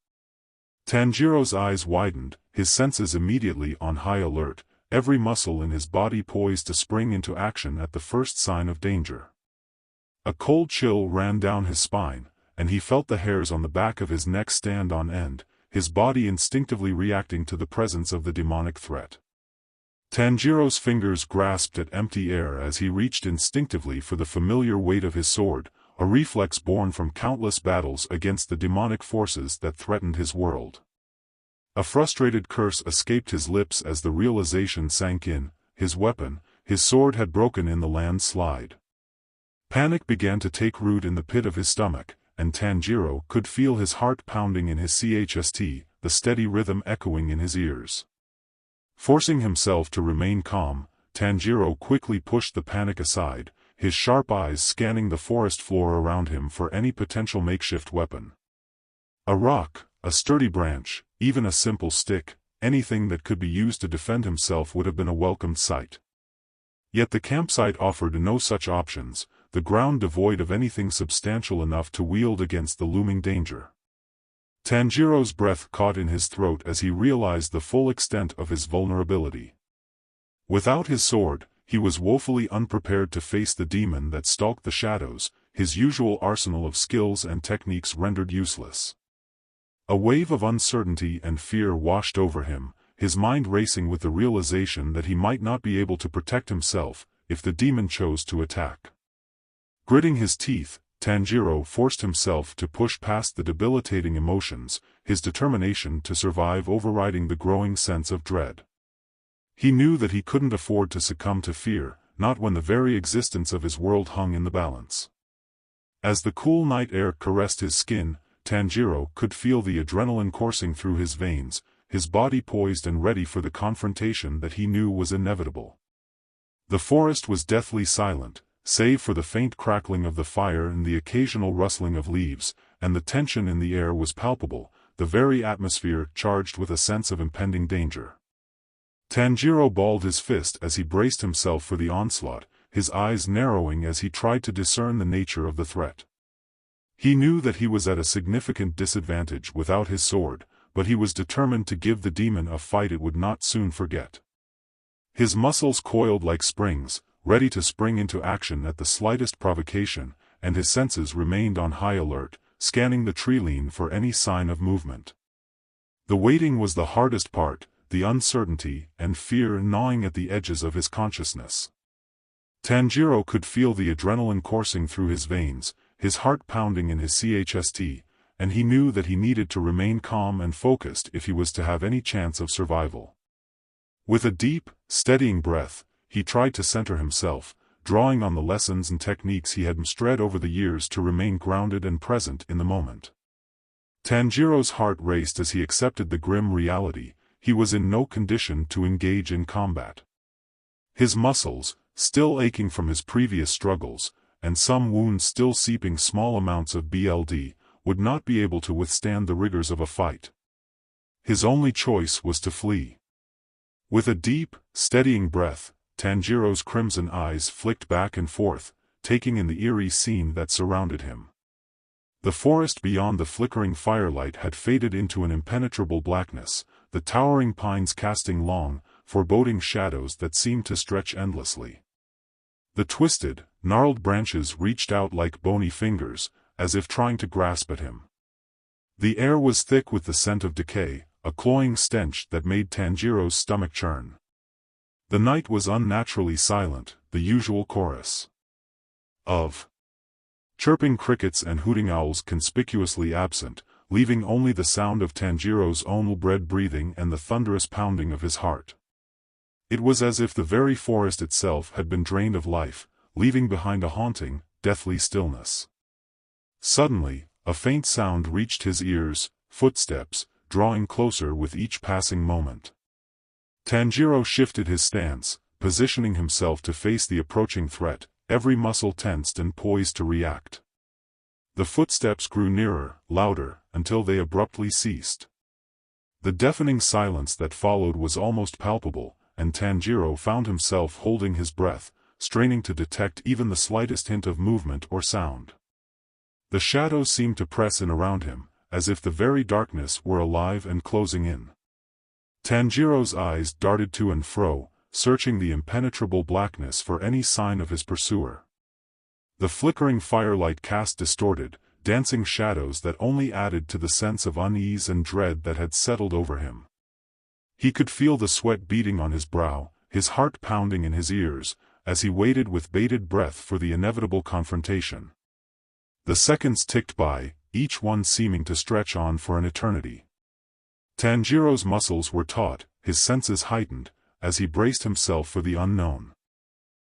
Tanjiro's eyes widened, his senses immediately on high alert, every muscle in his body poised to spring into action at the first sign of danger. A cold chill ran down his spine, and he felt the hairs on the back of his neck stand on end, his body instinctively reacting to the presence of the demonic threat. Tanjiro's fingers grasped at empty air as he reached instinctively for the familiar weight of his sword, a reflex born from countless battles against the demonic forces that threatened his world. A frustrated curse escaped his lips as the realization sank in, his weapon, his sword had broken in the landslide. Panic began to take root in the pit of his stomach, and Tanjiro could feel his heart pounding in his chest, the steady rhythm echoing in his ears. Forcing himself to remain calm, Tanjiro quickly pushed the panic aside, his sharp eyes scanning the forest floor around him for any potential makeshift weapon. A rock, a sturdy branch, even a simple stick, anything that could be used to defend himself would have been a welcomed sight. Yet the campsite offered no such options, the ground devoid of anything substantial enough to wield against the looming danger. Tanjiro's breath caught in his throat as he realized the full extent of his vulnerability. Without his sword, he was woefully unprepared to face the demon that stalked the shadows, his usual arsenal of skills and techniques rendered useless. A wave of uncertainty and fear washed over him, his mind racing with the realization that he might not be able to protect himself if the demon chose to attack. Gritting his teeth, Tanjiro forced himself to push past the debilitating emotions, his determination to survive overriding the growing sense of dread. He knew that he couldn't afford to succumb to fear, not when the very existence of his world hung in the balance. As the cool night air caressed his skin, Tanjiro could feel the adrenaline coursing through his veins, his body poised and ready for the confrontation that he knew was inevitable. The forest was deathly silent, save for the faint crackling of the fire and the occasional rustling of leaves, and the tension in the air was palpable, the very atmosphere charged with a sense of impending danger. Tanjiro balled his fist as he braced himself for the onslaught, his eyes narrowing as he tried to discern the nature of the threat. He knew that he was at a significant disadvantage without his sword, but he was determined to give the demon a fight it would not soon forget. His muscles coiled like springs, ready to spring into action at the slightest provocation, and his senses remained on high alert, scanning the tree-line for any sign of movement. The waiting was the hardest part, the uncertainty and fear gnawing at the edges of his consciousness. Tanjiro could feel the adrenaline coursing through his veins, his heart pounding in his chest, and he knew that he needed to remain calm and focused if he was to have any chance of survival. With a deep, steadying breath, he tried to center himself, drawing on the lessons and techniques he had mastered over the years to remain grounded and present in the moment. Tanjiro's heart raced as he accepted the grim reality: he was in no condition to engage in combat. His muscles, still aching from his previous struggles, and some wounds still seeping small amounts of blood, would not be able to withstand the rigors of a fight. His only choice was to flee. With a deep, steadying breath, Tanjiro's crimson eyes flicked back and forth, taking in the eerie scene that surrounded him. The forest beyond the flickering firelight had faded into an impenetrable blackness, the towering pines casting long, foreboding shadows that seemed to stretch endlessly. The twisted, gnarled branches reached out like bony fingers, as if trying to grasp at him. The air was thick with the scent of decay, a cloying stench that made Tanjiro's stomach churn. The night was unnaturally silent, the usual chorus of chirping crickets and hooting owls conspicuously absent, leaving only the sound of Tanjiro's own laboured breathing and the thunderous pounding of his heart. It was as if the very forest itself had been drained of life, leaving behind a haunting, deathly stillness. Suddenly, a faint sound reached his ears: footsteps, drawing closer with each passing moment. Tanjiro shifted his stance, positioning himself to face the approaching threat, every muscle tensed and poised to react. The footsteps grew nearer, louder, until they abruptly ceased. The deafening silence that followed was almost palpable, and Tanjiro found himself holding his breath, straining to detect even the slightest hint of movement or sound. The shadows seemed to press in around him, as if the very darkness were alive and closing in. Tanjiro's eyes darted to and fro, searching the impenetrable blackness for any sign of his pursuer. The flickering firelight cast distorted, dancing shadows that only added to the sense of unease and dread that had settled over him. He could feel the sweat beading on his brow, his heart pounding in his ears, as he waited with bated breath for the inevitable confrontation. The seconds ticked by, each one seeming to stretch on for an eternity. Tanjiro's muscles were taut, his senses heightened, as he braced himself for the unknown.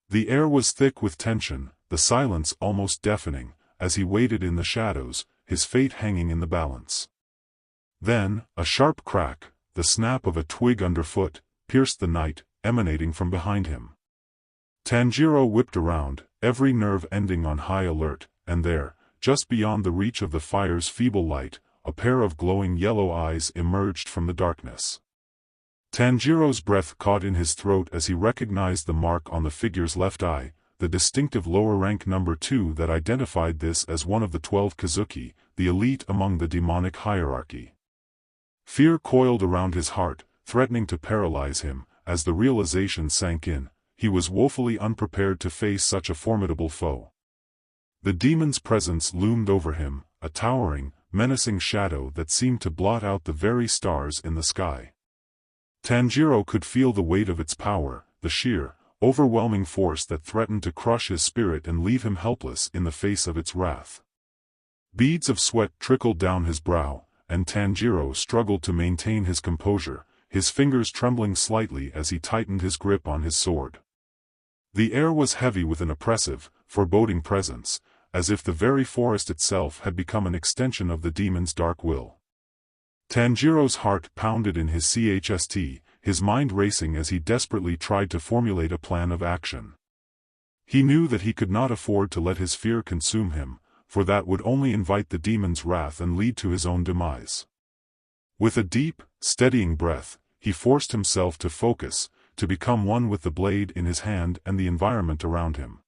The air was thick with tension, the silence almost deafening, as he waited in the shadows, his fate hanging in the balance. Then, a sharp crack, the snap of a twig underfoot, pierced the night, emanating from behind him. Tanjiro whipped around, every nerve ending on high alert, and there, just beyond the reach of the fire's feeble light, a pair of glowing yellow eyes emerged from the darkness. Tanjiro's breath caught in his throat as he recognized the mark on the figure's left eye, the distinctive lower rank number 2 that identified this as one of the 12 Kazuki, the elite among the demonic hierarchy. Fear coiled around his heart, threatening to paralyze him. As the realization sank in, he was woefully unprepared to face such a formidable foe. The demon's presence loomed over him, a towering, menacing shadow that seemed to blot out the very stars in the sky. Tanjiro could feel the weight of its power, the sheer, overwhelming force that threatened to crush his spirit and leave him helpless in the face of its wrath. Beads of sweat trickled down his brow, and Tanjiro struggled to maintain his composure, his fingers trembling slightly as he tightened his grip on his sword. The air was heavy with an oppressive, foreboding presence, as if the very forest itself had become an extension of the demon's dark will. Tanjiro's heart pounded in his chest, his mind racing as he desperately tried to formulate a plan of action. He knew that he could not afford to let his fear consume him, for that would only invite the demon's wrath and lead to his own demise. With a deep, steadying breath, he forced himself to focus, to become one with the blade in his hand and the environment around him.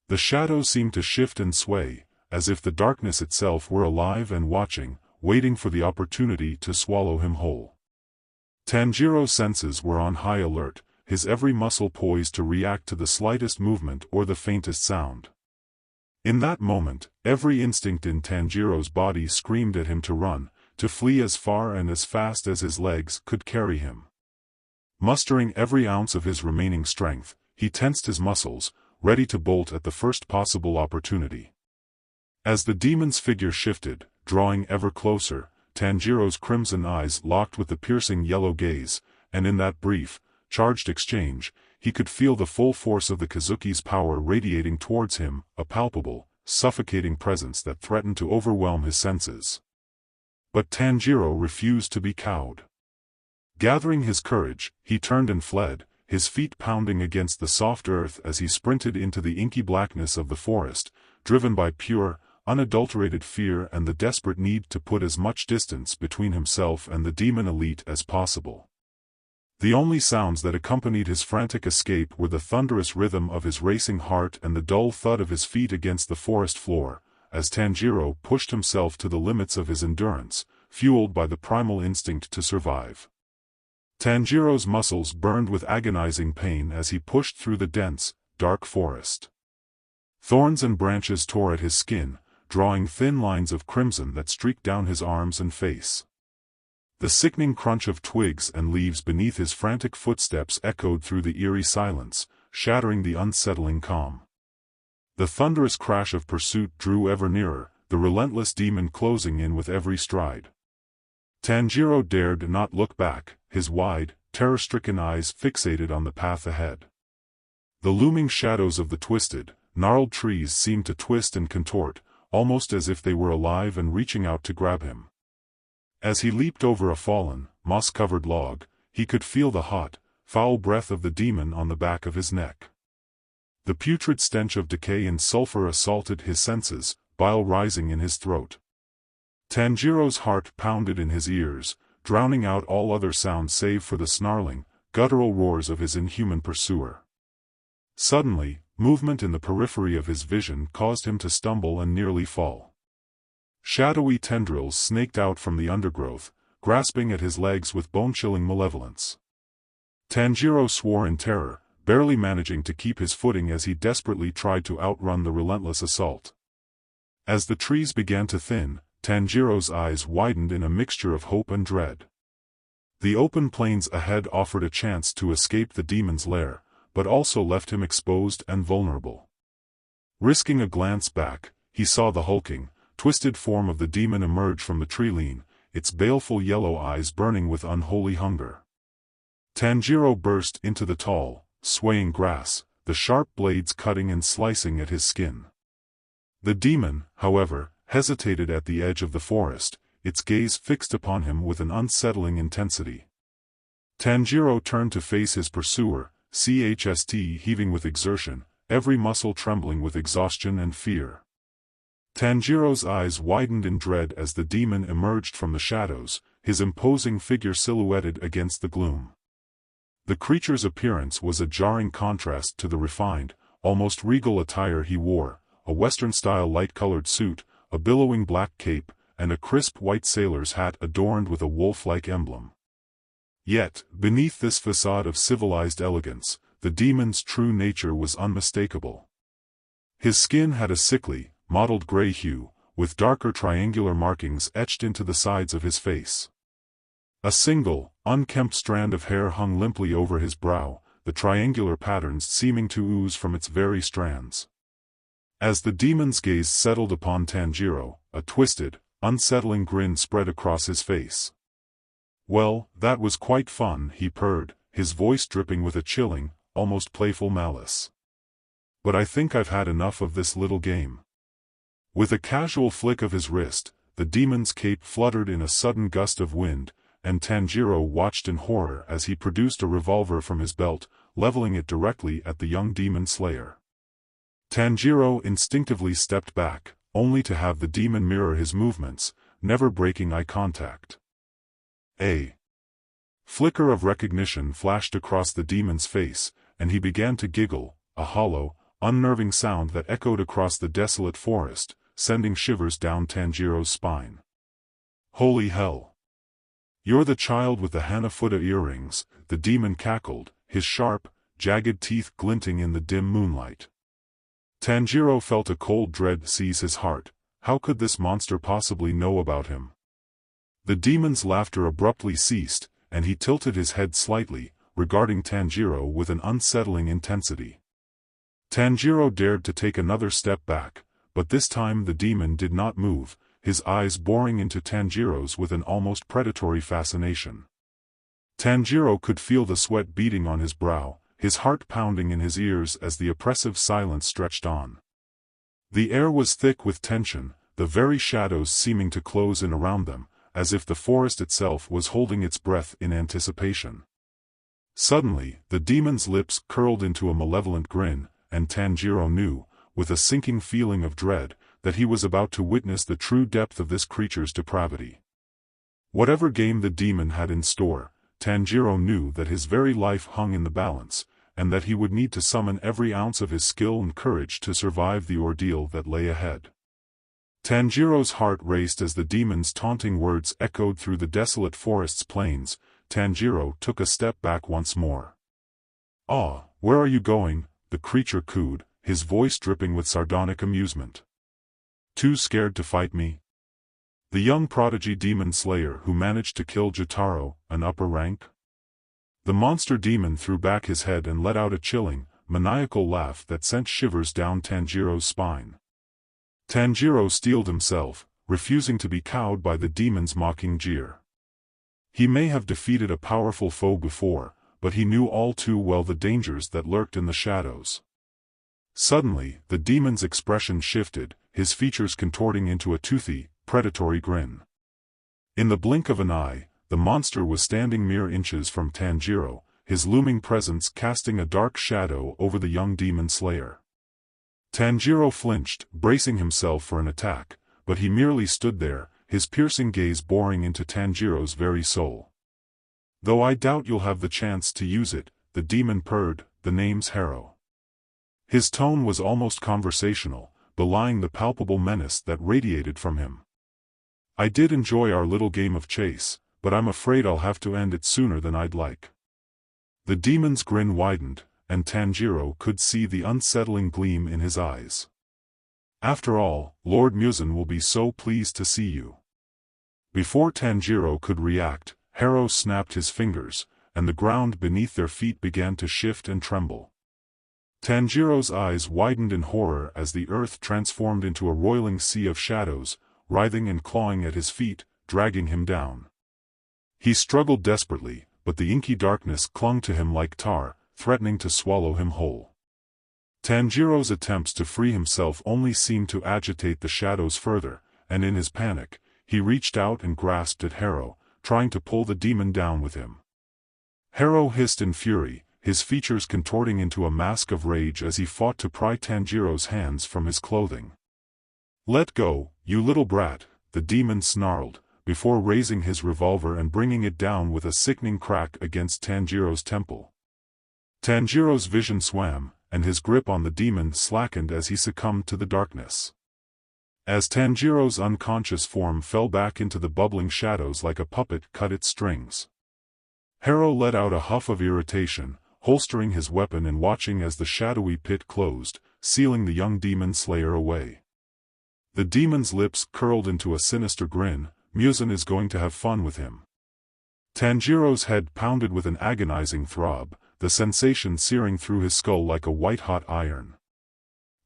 The shadows seemed to shift and sway, as if the darkness itself were alive and watching, waiting for the opportunity to swallow him whole. Tanjiro's senses were on high alert, his every muscle poised to react to the slightest movement or the faintest sound. In that moment, every instinct in Tanjiro's body screamed at him to run, to flee as far and as fast as his legs could carry him. Mustering every ounce of his remaining strength, he tensed his muscles, ready to bolt at the first possible opportunity. As the demon's figure shifted, drawing ever closer, Tanjiro's crimson eyes locked with the piercing yellow gaze, and in that brief, charged exchange, he could feel the full force of the Kazuki's power radiating towards him, a palpable, suffocating presence that threatened to overwhelm his senses. But Tanjiro refused to be cowed. Gathering his courage, he turned and fled, his feet pounding against the soft earth as he sprinted into the inky blackness of the forest, driven by pure, unadulterated fear and the desperate need to put as much distance between himself and the demon elite as possible. The only sounds that accompanied his frantic escape were the thunderous rhythm of his racing heart and the dull thud of his feet against the forest floor, as Tanjiro pushed himself to the limits of his endurance, fueled by the primal instinct to survive. Tanjiro's muscles burned with agonizing pain as he pushed through the dense, dark forest. Thorns and branches tore at his skin, drawing thin lines of crimson that streaked down his arms and face. The sickening crunch of twigs and leaves beneath his frantic footsteps echoed through the eerie silence, shattering the unsettling calm. The thunderous crash of pursuit drew ever nearer, the relentless demon closing in with every stride. Tanjiro dared not look back, his wide, terror-stricken eyes fixated on the path ahead. The looming shadows of the twisted, gnarled trees seemed to twist and contort, almost as if they were alive and reaching out to grab him. As he leaped over a fallen, moss-covered log, he could feel the hot, foul breath of the demon on the back of his neck. The putrid stench of decay and sulfur assaulted his senses, bile rising in his throat. Tanjiro's heart pounded in his ears, drowning out all other sounds save for the snarling, guttural roars of his inhuman pursuer. Suddenly, movement in the periphery of his vision caused him to stumble and nearly fall. Shadowy tendrils snaked out from the undergrowth, grasping at his legs with bone-chilling malevolence. Tanjiro swore in terror, barely managing to keep his footing as he desperately tried to outrun the relentless assault. As the trees began to thin, Tanjiro's eyes widened in a mixture of hope and dread. The open plains ahead offered a chance to escape the demon's lair, but also left him exposed and vulnerable. Risking a glance back, he saw the hulking, twisted form of the demon emerge from the tree-line, its baleful yellow eyes burning with unholy hunger. Tanjiro burst into the tall, swaying grass, the sharp blades cutting and slicing at his skin. The demon, however, hesitated at the edge of the forest, its gaze fixed upon him with an unsettling intensity. Tanjiro turned to face his pursuer, chest heaving with exertion, every muscle trembling with exhaustion and fear. Tanjiro's eyes widened in dread as the demon emerged from the shadows, his imposing figure silhouetted against the gloom. The creature's appearance was a jarring contrast to the refined, almost regal attire he wore, a Western-style light-colored suit, a billowing black cape, and a crisp white sailor's hat adorned with a wolf-like emblem. Yet, beneath this facade of civilized elegance, the demon's true nature was unmistakable. His skin had a sickly, mottled gray hue, with darker triangular markings etched into the sides of his face. A single, unkempt strand of hair hung limply over his brow, the triangular patterns seeming to ooze from its very strands. As the demon's gaze settled upon Tanjiro, a twisted, unsettling grin spread across his face. "Well, that was quite fun," he purred, his voice dripping with a chilling, almost playful malice. "But I think I've had enough of this little game." With a casual flick of his wrist, the demon's cape fluttered in a sudden gust of wind, and Tanjiro watched in horror as he produced a revolver from his belt, leveling it directly at the young demon slayer. Tanjiro instinctively stepped back, only to have the demon mirror his movements, never breaking eye contact. A flicker of recognition flashed across the demon's face, and he began to giggle, a hollow, unnerving sound that echoed across the desolate forest, sending shivers down Tanjiro's spine. "Holy hell! You're the child with the Hanafuda earrings," the demon cackled, his sharp, jagged teeth glinting in the dim moonlight. Tanjiro felt a cold dread seize his heart. How could this monster possibly know about him? The demon's laughter abruptly ceased, and he tilted his head slightly, regarding Tanjiro with an unsettling intensity. Tanjiro dared to take another step back, but this time the demon did not move, his eyes boring into Tanjiro's with an almost predatory fascination. Tanjiro could feel the sweat beating on his brow, his heart pounding in his ears as the oppressive silence stretched on. The air was thick with tension, the very shadows seeming to close in around them, as if the forest itself was holding its breath in anticipation. Suddenly, the demon's lips curled into a malevolent grin, and Tanjiro knew, with a sinking feeling of dread, that he was about to witness the true depth of this creature's depravity. Whatever game the demon had in store, Tanjiro knew that his very life hung in the balance, and that he would need to summon every ounce of his skill and courage to survive the ordeal that lay ahead. Tanjiro's heart raced as the demon's taunting words echoed through the desolate forest's plains. Tanjiro took a step back once more. "Ah, where are you going?" the creature cooed, his voice dripping with sardonic amusement. "Too scared to fight me?" The young prodigy demon slayer who managed to kill Jotaro, an upper rank? The monster demon threw back his head and let out a chilling, maniacal laugh that sent shivers down Tanjiro's spine. Tanjiro steeled himself, refusing to be cowed by the demon's mocking jeer. He may have defeated a powerful foe before, but he knew all too well the dangers that lurked in the shadows. Suddenly, the demon's expression shifted, his features contorting into a toothy, predatory grin. In the blink of an eye, the monster was standing mere inches from Tanjiro, his looming presence casting a dark shadow over the young demon slayer. Tanjiro flinched, bracing himself for an attack, but he merely stood there, his piercing gaze boring into Tanjiro's very soul. "Though I doubt you'll have the chance to use it," the demon purred, "the name's Harrow." His tone was almost conversational, belying the palpable menace that radiated from him. "I did enjoy our little game of chase, but I'm afraid I'll have to end it sooner than I'd like." The demon's grin widened, and Tanjiro could see the unsettling gleam in his eyes. "After all, Lord Muzan will be so pleased to see you." Before Tanjiro could react, Harrow snapped his fingers, and the ground beneath their feet began to shift and tremble. Tanjiro's eyes widened in horror as the earth transformed into a roiling sea of shadows, writhing and clawing at his feet, dragging him down. He struggled desperately, but the inky darkness clung to him like tar, threatening to swallow him whole. Tanjiro's attempts to free himself only seemed to agitate the shadows further, and in his panic, he reached out and grasped at Harrow, trying to pull the demon down with him. Harrow hissed in fury, his features contorting into a mask of rage as he fought to pry Tanjiro's hands from his clothing. "Let go, you little brat," the demon snarled, before raising his revolver and bringing it down with a sickening crack against Tanjiro's temple. Tanjiro's vision swam, and his grip on the demon slackened as he succumbed to the darkness. As Tanjiro's unconscious form fell back into the bubbling shadows like a puppet cut its strings. Harrow let out a huff of irritation, holstering his weapon and watching as the shadowy pit closed, sealing the young demon slayer away. The demon's lips curled into a sinister grin. "Muzan is going to have fun with him." Tanjiro's head pounded with an agonizing throb, the sensation searing through his skull like a white-hot iron.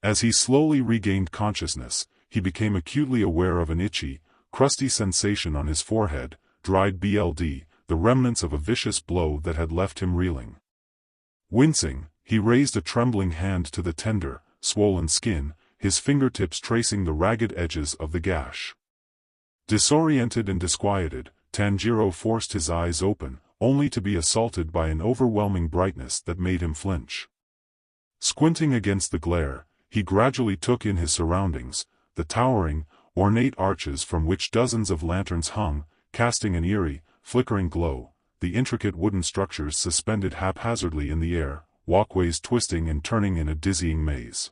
As he slowly regained consciousness, he became acutely aware of an itchy, crusty sensation on his forehead, dried blood, the remnants of a vicious blow that had left him reeling. Wincing, he raised a trembling hand to the tender, swollen skin, his fingertips tracing the ragged edges of the gash. Disoriented and disquieted, Tanjiro forced his eyes open, only to be assaulted by an overwhelming brightness that made him flinch. Squinting against the glare, he gradually took in his surroundings, the towering, ornate arches from which dozens of lanterns hung, casting an eerie, flickering glow, the intricate wooden structures suspended haphazardly in the air, walkways twisting and turning in a dizzying maze.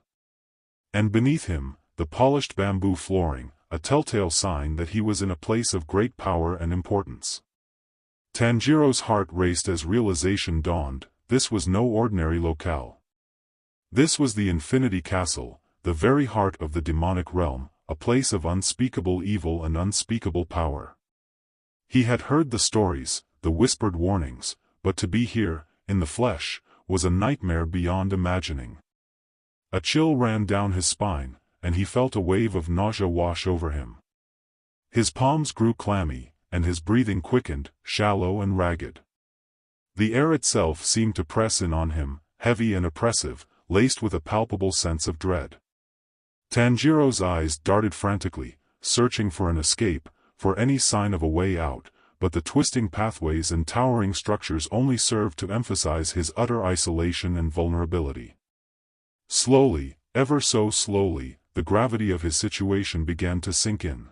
And beneath him, the polished bamboo flooring, a telltale sign that he was in a place of great power and importance. Tanjiro's heart raced as realization dawned, this was no ordinary locale. This was the Infinity Castle, the very heart of the demonic realm, a place of unspeakable evil and unspeakable power. He had heard the stories, the whispered warnings, but to be here, in the flesh, was a nightmare beyond imagining. A chill ran down his spine, and he felt a wave of nausea wash over him. His palms grew clammy, and his breathing quickened, shallow and ragged. The air itself seemed to press in on him, heavy and oppressive, laced with a palpable sense of dread. Tanjiro's eyes darted frantically, searching for an escape, for any sign of a way out, but the twisting pathways and towering structures only served to emphasize his utter isolation and vulnerability. Slowly, ever so slowly, the gravity of his situation began to sink in.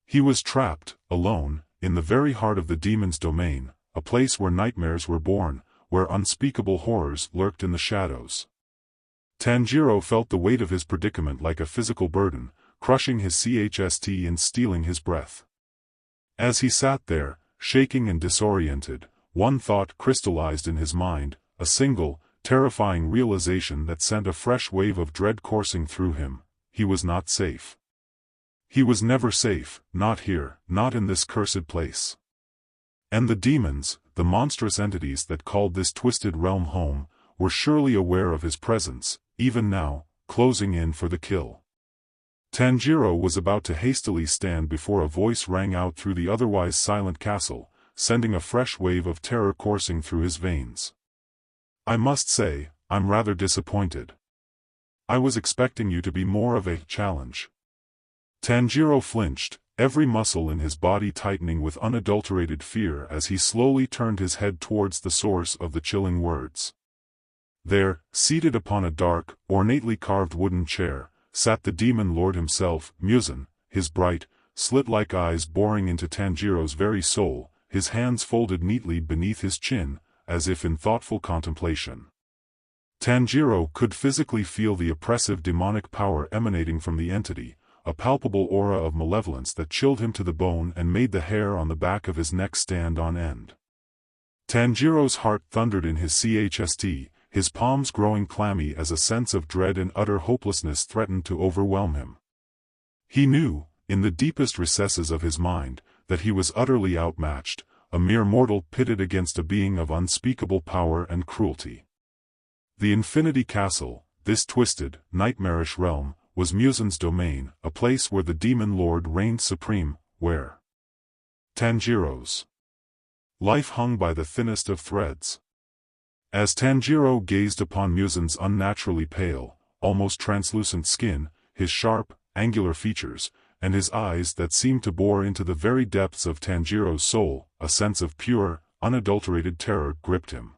He was trapped, alone, in the very heart of the demon's domain, a place where nightmares were born, where unspeakable horrors lurked in the shadows. Tanjiro felt the weight of his predicament like a physical burden, crushing his chest and stealing his breath. As he sat there, shaking and disoriented, one thought crystallized in his mind, a single, terrifying realization that sent a fresh wave of dread coursing through him: he was not safe. He was never safe, not here, not in this cursed place. And the demons, the monstrous entities that called this twisted realm home, were surely aware of his presence, even now, closing in for the kill. Tanjiro was about to hastily stand before a voice rang out through the otherwise silent castle, sending a fresh wave of terror coursing through his veins. "I must say, I'm rather disappointed. I was expecting you to be more of a challenge." Tanjiro flinched, every muscle in his body tightening with unadulterated fear as he slowly turned his head towards the source of the chilling words. There, seated upon a dark, ornately carved wooden chair, sat the demon lord himself, Muzan, his bright, slit-like eyes boring into Tanjiro's very soul, his hands folded neatly beneath his chin, as if in thoughtful contemplation. Tanjiro could physically feel the oppressive demonic power emanating from the entity, a palpable aura of malevolence that chilled him to the bone and made the hair on the back of his neck stand on end. Tanjiro's heart thundered in his chest, his palms growing clammy as a sense of dread and utter hopelessness threatened to overwhelm him. He knew, in the deepest recesses of his mind, that he was utterly outmatched, a mere mortal pitted against a being of unspeakable power and cruelty. The Infinity Castle, this twisted, nightmarish realm, was Muzan's domain, a place where the demon lord reigned supreme, where Tanjiro's life hung by the thinnest of threads. As Tanjiro gazed upon Muzan's unnaturally pale, almost translucent skin, his sharp, angular features, and his eyes that seemed to bore into the very depths of Tanjiro's soul, a sense of pure, unadulterated terror gripped him.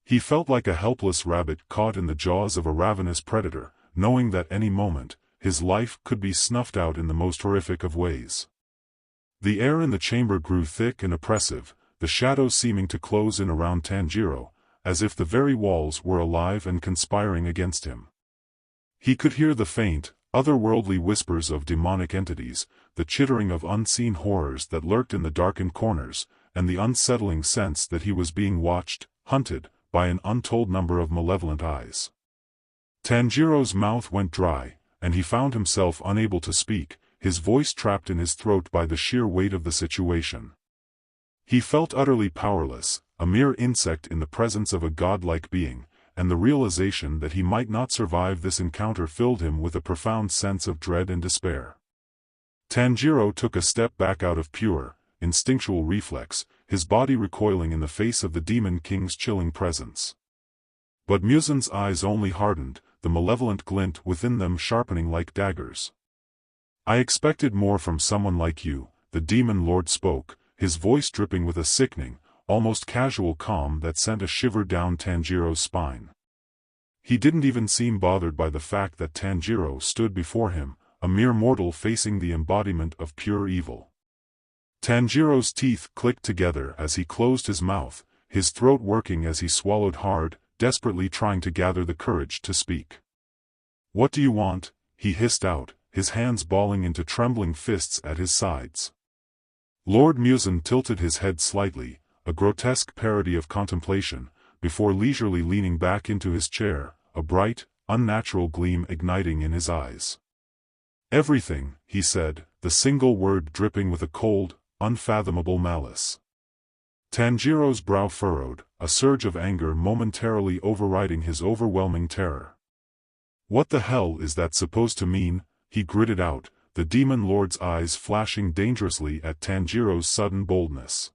He felt like a helpless rabbit caught in the jaws of a ravenous predator, knowing that any moment, his life could be snuffed out in the most horrific of ways. The air in the chamber grew thick and oppressive, the shadows seeming to close in around Tanjiro, as if the very walls were alive and conspiring against him. He could hear the faint, otherworldly whispers of demonic entities, the chittering of unseen horrors that lurked in the darkened corners, and the unsettling sense that he was being watched, hunted, by an untold number of malevolent eyes. Tanjiro's mouth went dry, and he found himself unable to speak, his voice trapped in his throat by the sheer weight of the situation. He felt utterly powerless, a mere insect in the presence of a godlike being, and the realization that he might not survive this encounter filled him with a profound sense of dread and despair. Tanjiro took a step back out of pure, instinctual reflex, his body recoiling in the face of the demon king's chilling presence. But Muzan's eyes only hardened, the malevolent glint within them sharpening like daggers. "I expected more from someone like you," the demon lord spoke, his voice dripping with a sickening, almost casual calm that sent a shiver down Tanjiro's spine. He didn't even seem bothered by the fact that Tanjiro stood before him, a mere mortal facing the embodiment of pure evil. Tanjiro's teeth clicked together as he closed his mouth, his throat working as he swallowed hard, desperately trying to gather the courage to speak. "What do you want?" he hissed out, his hands balling into trembling fists at his sides. Lord Muzan tilted his head slightly, a grotesque parody of contemplation, before leisurely leaning back into his chair, a bright, unnatural gleam igniting in his eyes. "Everything," he said, the single word dripping with a cold, unfathomable malice. Tanjiro's brow furrowed, a surge of anger momentarily overriding his overwhelming terror. "What the hell is that supposed to mean?" he gritted out, the demon lord's eyes flashing dangerously at Tanjiro's sudden boldness.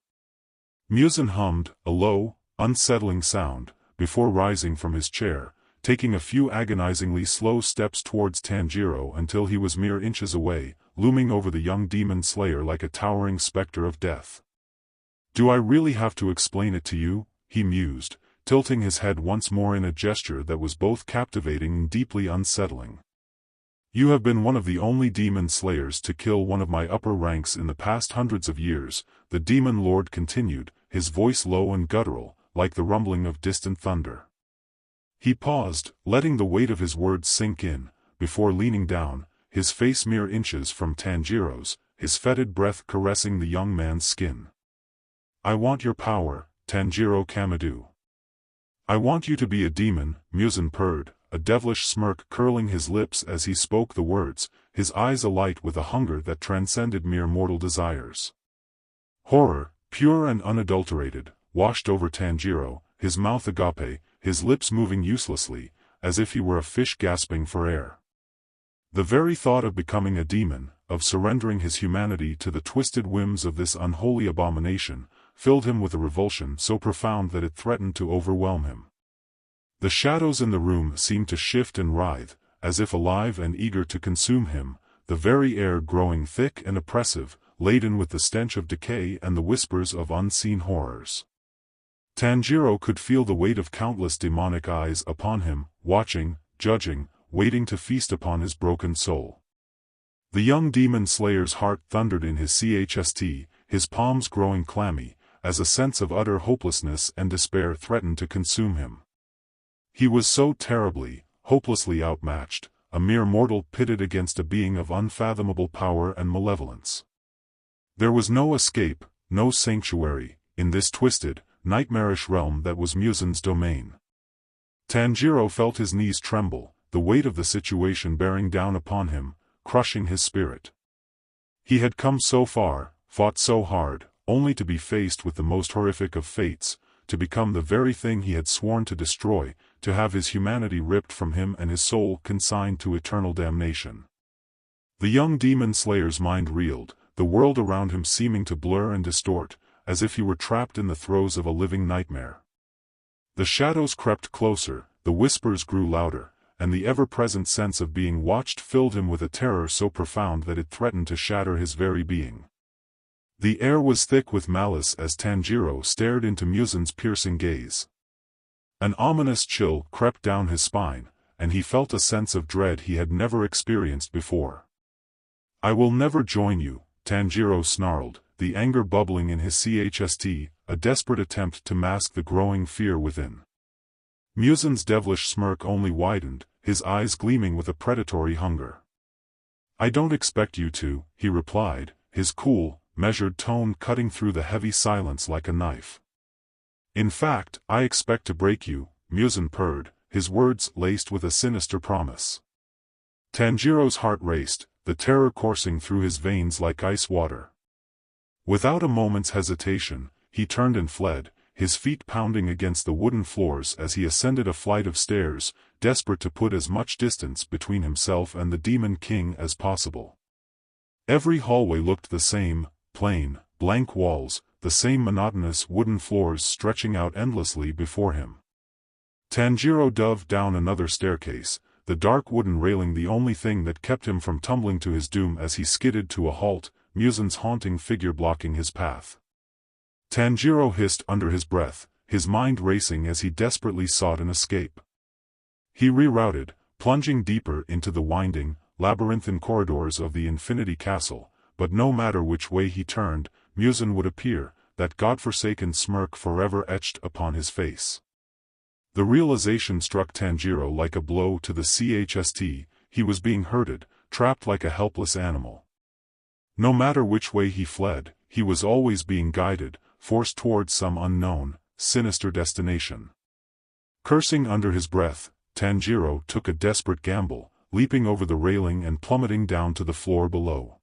Muzan hummed, a low, unsettling sound, before rising from his chair, taking a few agonizingly slow steps towards Tanjiro until he was mere inches away, looming over the young demon slayer like a towering specter of death. "Do I really have to explain it to you?" he mused, tilting his head once more in a gesture that was both captivating and deeply unsettling. "You have been one of the only demon slayers to kill one of my upper ranks in the past hundreds of years," the demon lord continued, his voice low and guttural, like the rumbling of distant thunder. He paused, letting the weight of his words sink in, before leaning down, his face mere inches from Tanjiro's, his fetid breath caressing the young man's skin. "I want your power, Tanjiro Kamado. I want you to be a demon," Muzan purred, a devilish smirk curling his lips as he spoke the words, his eyes alight with a hunger that transcended mere mortal desires. Horror, pure and unadulterated, washed over Tanjiro, his mouth agape, his lips moving uselessly, as if he were a fish gasping for air. The very thought of becoming a demon, of surrendering his humanity to the twisted whims of this unholy abomination, filled him with a revulsion so profound that it threatened to overwhelm him. The shadows in the room seemed to shift and writhe, as if alive and eager to consume him, the very air growing thick and oppressive, laden with the stench of decay and the whispers of unseen horrors. Tanjiro could feel the weight of countless demonic eyes upon him, watching, judging, waiting to feast upon his broken soul. The young demon slayer's heart thundered in his chest, his palms growing clammy, as a sense of utter hopelessness and despair threatened to consume him. He was so terribly, hopelessly outmatched, a mere mortal pitted against a being of unfathomable power and malevolence. There was no escape, no sanctuary, in this twisted, nightmarish realm that was Muzan's domain. Tanjiro felt his knees tremble, the weight of the situation bearing down upon him, crushing his spirit. He had come so far, fought so hard, only to be faced with the most horrific of fates, to become the very thing he had sworn to destroy, to have his humanity ripped from him and his soul consigned to eternal damnation. The young demon slayer's mind reeled, the world around him seeming to blur and distort, as if he were trapped in the throes of a living nightmare. The shadows crept closer, the whispers grew louder, and the ever-present sense of being watched filled him with a terror so profound that it threatened to shatter his very being. The air was thick with malice as Tanjiro stared into Muzan's piercing gaze. An ominous chill crept down his spine, and he felt a sense of dread he had never experienced before. "I will never join you," Tanjiro snarled, the anger bubbling in his chest, a desperate attempt to mask the growing fear within. Muzan's devilish smirk only widened, his eyes gleaming with a predatory hunger. "I don't expect you to," he replied, his cool, measured tone cutting through the heavy silence like a knife. "In fact, I expect to break you," Muzan purred, his words laced with a sinister promise. Tanjiro's heart raced, the terror coursing through his veins like ice water. Without a moment's hesitation, he turned and fled, his feet pounding against the wooden floors as he ascended a flight of stairs, desperate to put as much distance between himself and the Demon King as possible. Every hallway looked the same, plain, blank walls, the same monotonous wooden floors stretching out endlessly before him. Tanjiro dove down another staircase, the dark wooden railing the only thing that kept him from tumbling to his doom as he skidded to a halt, Muzan's haunting figure blocking his path. Tanjiro hissed under his breath, his mind racing as he desperately sought an escape. He rerouted, plunging deeper into the winding, labyrinthine corridors of the Infinity Castle, but no matter which way he turned, Muzan would appear, that godforsaken smirk forever etched upon his face. The realization struck Tanjiro like a blow to the chest, he was being herded, trapped like a helpless animal. No matter which way he fled, he was always being guided, forced towards some unknown, sinister destination. Cursing under his breath, Tanjiro took a desperate gamble, leaping over the railing and plummeting down to the floor below.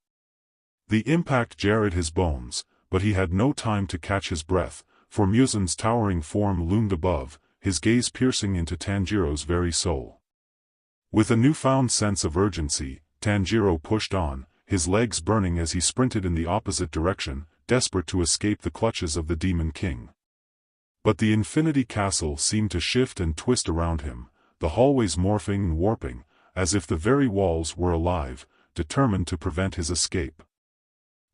The impact jarred his bones, but he had no time to catch his breath, for Muzan's towering form loomed above, his gaze piercing into Tanjiro's very soul. With a newfound sense of urgency, Tanjiro pushed on, his legs burning as he sprinted in the opposite direction, desperate to escape the clutches of the Demon King. But the Infinity Castle seemed to shift and twist around him, the hallways morphing and warping, as if the very walls were alive, determined to prevent his escape.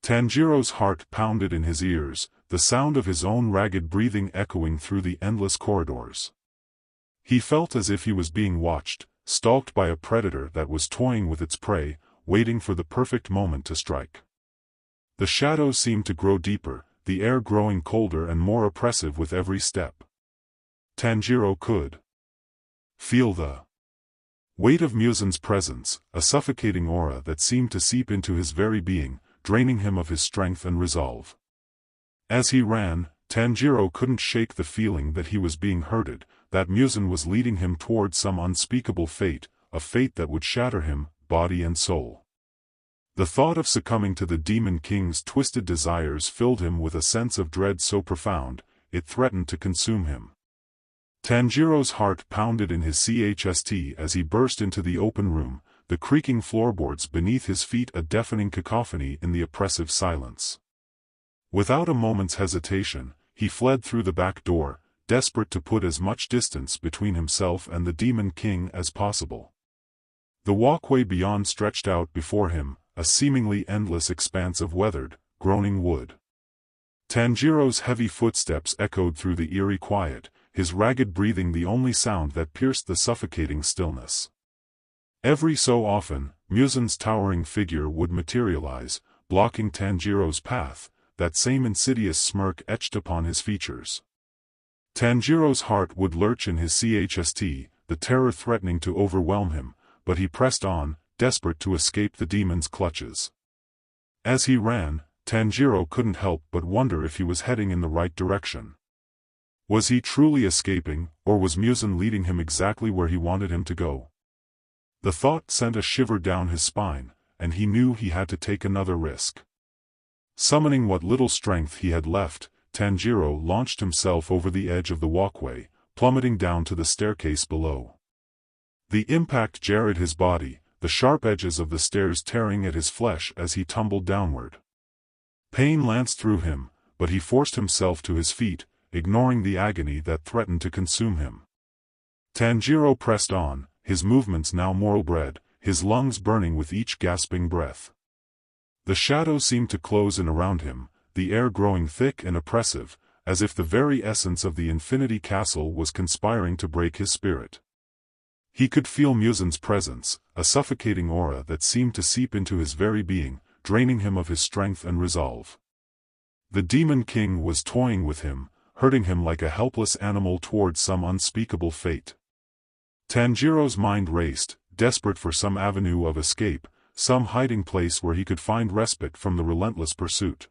Tanjiro's heart pounded in his ears, the sound of his own ragged breathing echoing through the endless corridors. He felt as if he was being watched, stalked by a predator that was toying with its prey, waiting for the perfect moment to strike. The shadows seemed to grow deeper, the air growing colder and more oppressive with every step. Tanjiro could feel the weight of Muzan's presence, a suffocating aura that seemed to seep into his very being, draining him of his strength and resolve. As he ran, Tanjiro couldn't shake the feeling that he was being herded, that Muzan was leading him toward some unspeakable fate, a fate that would shatter him, body and soul. The thought of succumbing to the Demon King's twisted desires filled him with a sense of dread so profound, it threatened to consume him. Tanjiro's heart pounded in his chest as he burst into the open room, the creaking floorboards beneath his feet a deafening cacophony in the oppressive silence. Without a moment's hesitation, he fled through the back door, desperate to put as much distance between himself and the Demon King as possible. The walkway beyond stretched out before him, a seemingly endless expanse of weathered, groaning wood. Tanjiro's heavy footsteps echoed through the eerie quiet, his ragged breathing the only sound that pierced the suffocating stillness. Every so often, Muzan's towering figure would materialize, blocking Tanjiro's path, that same insidious smirk etched upon his features. Tanjiro's heart would lurch in his chest, the terror threatening to overwhelm him, but he pressed on, desperate to escape the demon's clutches. As he ran, Tanjiro couldn't help but wonder if he was heading in the right direction. Was he truly escaping, or was Muzan leading him exactly where he wanted him to go? The thought sent a shiver down his spine, and he knew he had to take another risk. Summoning what little strength he had left, Tanjiro launched himself over the edge of the walkway, plummeting down to the staircase below. The impact jarred his body, the sharp edges of the stairs tearing at his flesh as he tumbled downward. Pain lanced through him, but he forced himself to his feet, ignoring the agony that threatened to consume him. Tanjiro pressed on, his movements now moral-bred, his lungs burning with each gasping breath. The shadows seemed to close in around him, the air growing thick and oppressive, as if the very essence of the Infinity Castle was conspiring to break his spirit. He could feel Muzan's presence, a suffocating aura that seemed to seep into his very being, draining him of his strength and resolve. The Demon King was toying with him, herding him like a helpless animal towards some unspeakable fate. Tanjiro's mind raced, desperate for some avenue of escape, some hiding place where he could find respite from the relentless pursuit.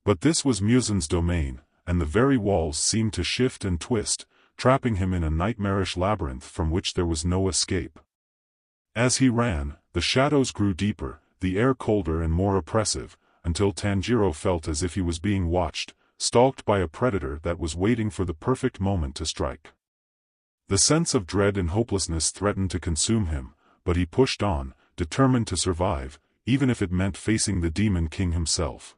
But this was Muzan's domain, and the very walls seemed to shift and twist, trapping him in a nightmarish labyrinth from which there was no escape. As he ran, the shadows grew deeper, the air colder and more oppressive, until Tanjiro felt as if he was being watched, stalked by a predator that was waiting for the perfect moment to strike. The sense of dread and hopelessness threatened to consume him, but he pushed on, determined to survive, even if it meant facing the Demon King himself.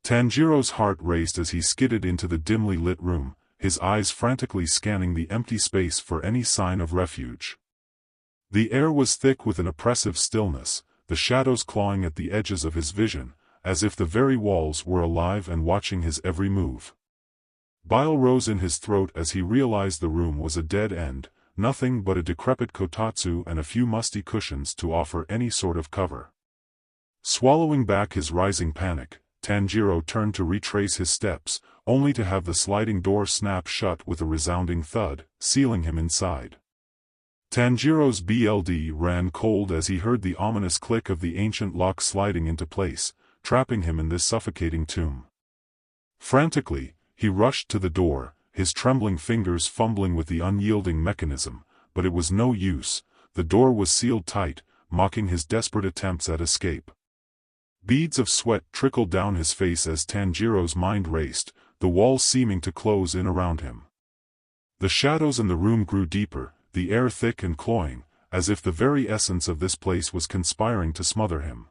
Tanjiro's heart raced as he skidded into the dimly lit room, his eyes frantically scanning the empty space for any sign of refuge. The air was thick with an oppressive stillness, the shadows clawing at the edges of his vision, as if the very walls were alive and watching his every move. Bile rose in his throat as he realized the room was a dead end, nothing but a decrepit kotatsu and a few musty cushions to offer any sort of cover. Swallowing back his rising panic, Tanjiro turned to retrace his steps, only to have the sliding door snap shut with a resounding thud, sealing him inside. Tanjiro's blood ran cold as he heard the ominous click of the ancient lock sliding into place, trapping him in this suffocating tomb. Frantically, he rushed to the door, his trembling fingers fumbling with the unyielding mechanism, but it was no use, the door was sealed tight, mocking his desperate attempts at escape. Beads of sweat trickled down his face as Tanjiro's mind raced, the walls seeming to close in around him. The shadows in the room grew deeper, the air thick and cloying, as if the very essence of this place was conspiring to smother him.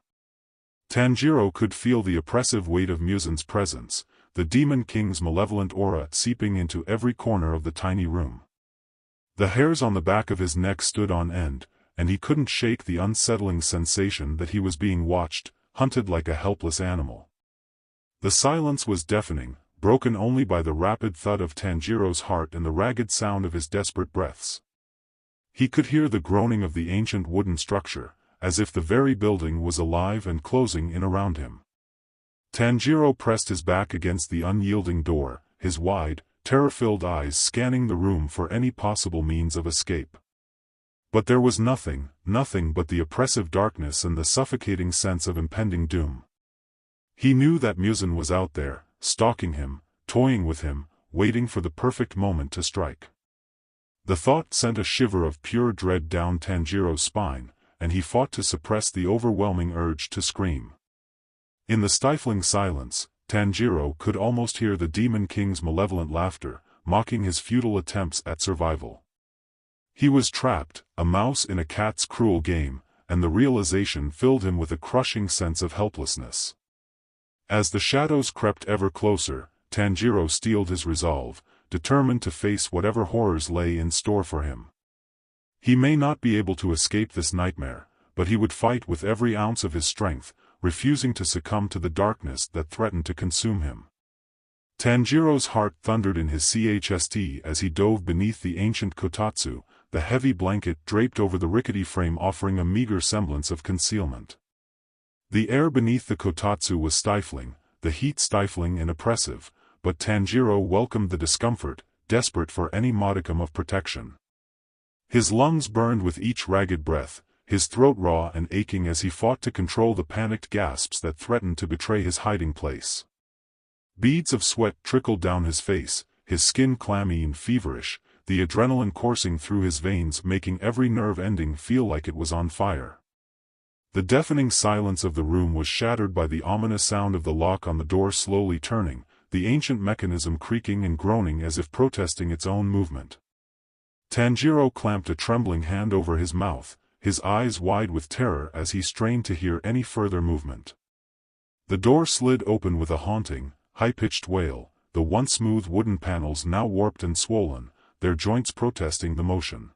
Tanjiro could feel the oppressive weight of Muzan's presence, the Demon King's malevolent aura seeping into every corner of the tiny room. The hairs on the back of his neck stood on end, and he couldn't shake the unsettling sensation that he was being watched, hunted like a helpless animal. The silence was deafening, broken only by the rapid thud of Tanjiro's heart and the ragged sound of his desperate breaths. He could hear the groaning of the ancient wooden structure, as if the very building was alive and closing in around him. Tanjiro pressed his back against the unyielding door, his wide, terror-filled eyes scanning the room for any possible means of escape. But there was nothing but the oppressive darkness and the suffocating sense of impending doom. He knew that Muzan was out there, stalking him, toying with him, waiting for the perfect moment to strike. The thought sent a shiver of pure dread down Tanjiro's spine, and he fought to suppress the overwhelming urge to scream. In the stifling silence, Tanjiro could almost hear the Demon King's malevolent laughter, mocking his futile attempts at survival. He was trapped, a mouse in a cat's cruel game, and the realization filled him with a crushing sense of helplessness. As the shadows crept ever closer, Tanjiro steeled his resolve, determined to face whatever horrors lay in store for him. He may not be able to escape this nightmare, but he would fight with every ounce of his strength, refusing to succumb to the darkness that threatened to consume him. Tanjiro's heart thundered in his chest as he dove beneath the ancient kotatsu, the heavy blanket draped over the rickety frame offering a meager semblance of concealment. The air beneath the kotatsu was stifling, the heat stifling and oppressive, but Tanjiro welcomed the discomfort, desperate for any modicum of protection. His lungs burned with each ragged breath, his throat raw and aching as he fought to control the panicked gasps that threatened to betray his hiding place. Beads of sweat trickled down his face, his skin clammy and feverish, the adrenaline coursing through his veins making every nerve ending feel like it was on fire. The deafening silence of the room was shattered by the ominous sound of the lock on the door slowly turning, the ancient mechanism creaking and groaning as if protesting its own movement. Tanjiro clamped a trembling hand over his mouth, his eyes wide with terror as he strained to hear any further movement. The door slid open with a haunting, high-pitched wail, the once smooth wooden panels now warped and swollen, their joints protesting the motion.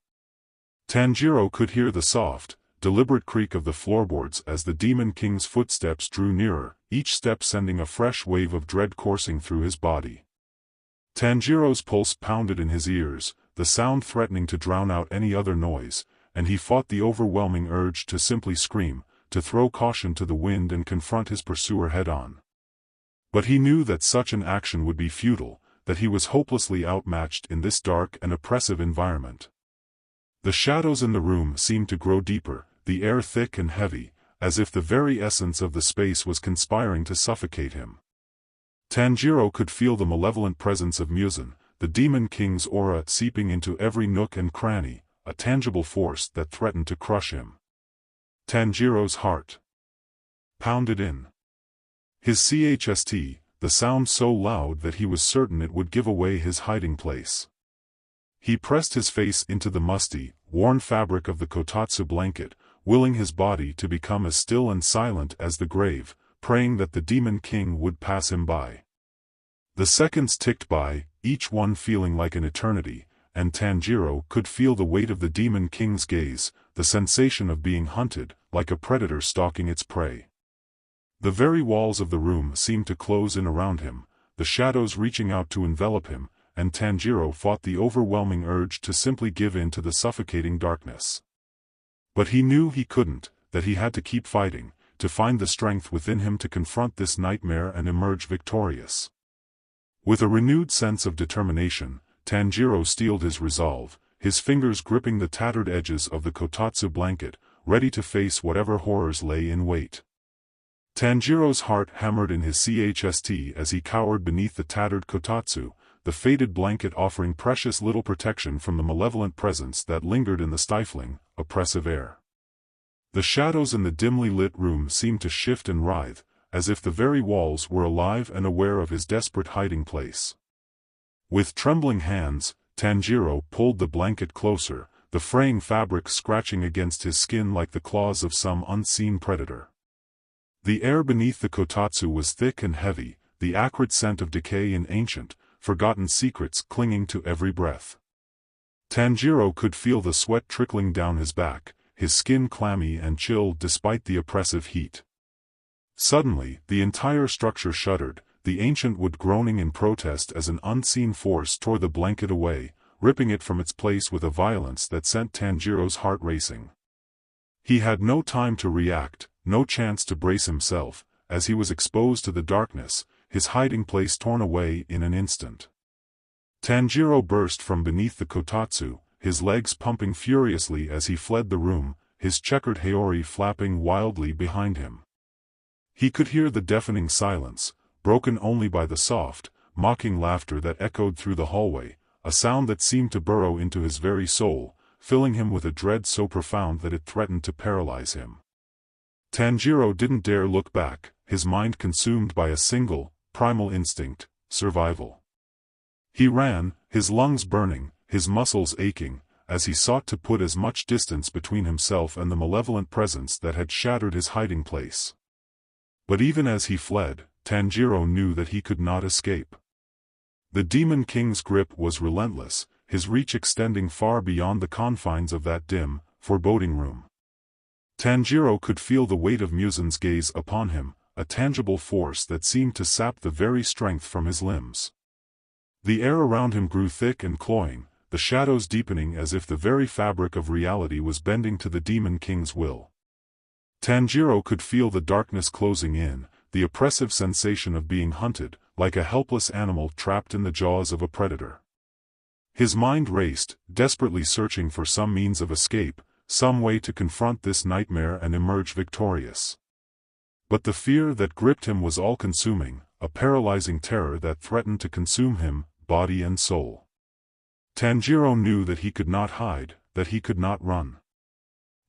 Tanjiro could hear the soft, deliberate creak of the floorboards as the Demon King's footsteps drew nearer, each step sending a fresh wave of dread coursing through his body. Tanjiro's pulse pounded in his ears, the sound threatening to drown out any other noise, and he fought the overwhelming urge to simply scream, to throw caution to the wind and confront his pursuer head-on. But he knew that such an action would be futile, that he was hopelessly outmatched in this dark and oppressive environment. The shadows in the room seemed to grow deeper, the air thick and heavy, as if the very essence of the space was conspiring to suffocate him. Tanjiro could feel the malevolent presence of Muzan, the Demon King's aura seeping into every nook and cranny, a tangible force that threatened to crush him. Tanjiro's heart pounded in his chest, the sound so loud that he was certain it would give away his hiding place. He pressed his face into the musty, worn fabric of the kotatsu blanket, willing his body to become as still and silent as the grave, praying that the Demon King would pass him by. The seconds ticked by, each one feeling like an eternity, and Tanjiro could feel the weight of the Demon King's gaze, the sensation of being hunted, like a predator stalking its prey. The very walls of the room seemed to close in around him, the shadows reaching out to envelop him, and Tanjiro fought the overwhelming urge to simply give in to the suffocating darkness. But he knew he couldn't, that he had to keep fighting, to find the strength within him to confront this nightmare and emerge victorious. With a renewed sense of determination, Tanjiro steeled his resolve, his fingers gripping the tattered edges of the kotatsu blanket, ready to face whatever horrors lay in wait. Tanjiro's heart hammered in his chest as he cowered beneath the tattered kotatsu, the faded blanket offering precious little protection from the malevolent presence that lingered in the stifling, oppressive air. The shadows in the dimly lit room seemed to shift and writhe, as if the very walls were alive and aware of his desperate hiding place. With trembling hands, Tanjiro pulled the blanket closer, the fraying fabric scratching against his skin like the claws of some unseen predator. The air beneath the kotatsu was thick and heavy, the acrid scent of decay and ancient, forgotten secrets clinging to every breath. Tanjiro could feel the sweat trickling down his back, his skin clammy and chilled despite the oppressive heat. Suddenly, the entire structure shuddered, the ancient wood groaning in protest as an unseen force tore the blanket away, ripping it from its place with a violence that sent Tanjiro's heart racing. He had no time to react, no chance to brace himself, as he was exposed to the darkness, his hiding place torn away in an instant. Tanjiro burst from beneath the kotatsu, his legs pumping furiously as he fled the room, his checkered haori flapping wildly behind him. He could hear the deafening silence, broken only by the soft, mocking laughter that echoed through the hallway, a sound that seemed to burrow into his very soul, filling him with a dread so profound that it threatened to paralyze him. Tanjiro didn't dare look back, his mind consumed by a single, primal instinct, survival. He ran, his lungs burning, his muscles aching, as he sought to put as much distance between himself and the malevolent presence that had shattered his hiding place. But even as he fled, Tanjiro knew that he could not escape. The Demon King's grip was relentless, his reach extending far beyond the confines of that dim, foreboding room. Tanjiro could feel the weight of Muzan's gaze upon him, a tangible force that seemed to sap the very strength from his limbs. The air around him grew thick and cloying, the shadows deepening as if the very fabric of reality was bending to the Demon King's will. Tanjiro could feel the darkness closing in, the oppressive sensation of being hunted, like a helpless animal trapped in the jaws of a predator. His mind raced, desperately searching for some means of escape, some way to confront this nightmare and emerge victorious. But the fear that gripped him was all-consuming, a paralyzing terror that threatened to consume him, body and soul. Tanjiro knew that he could not hide, that he could not run.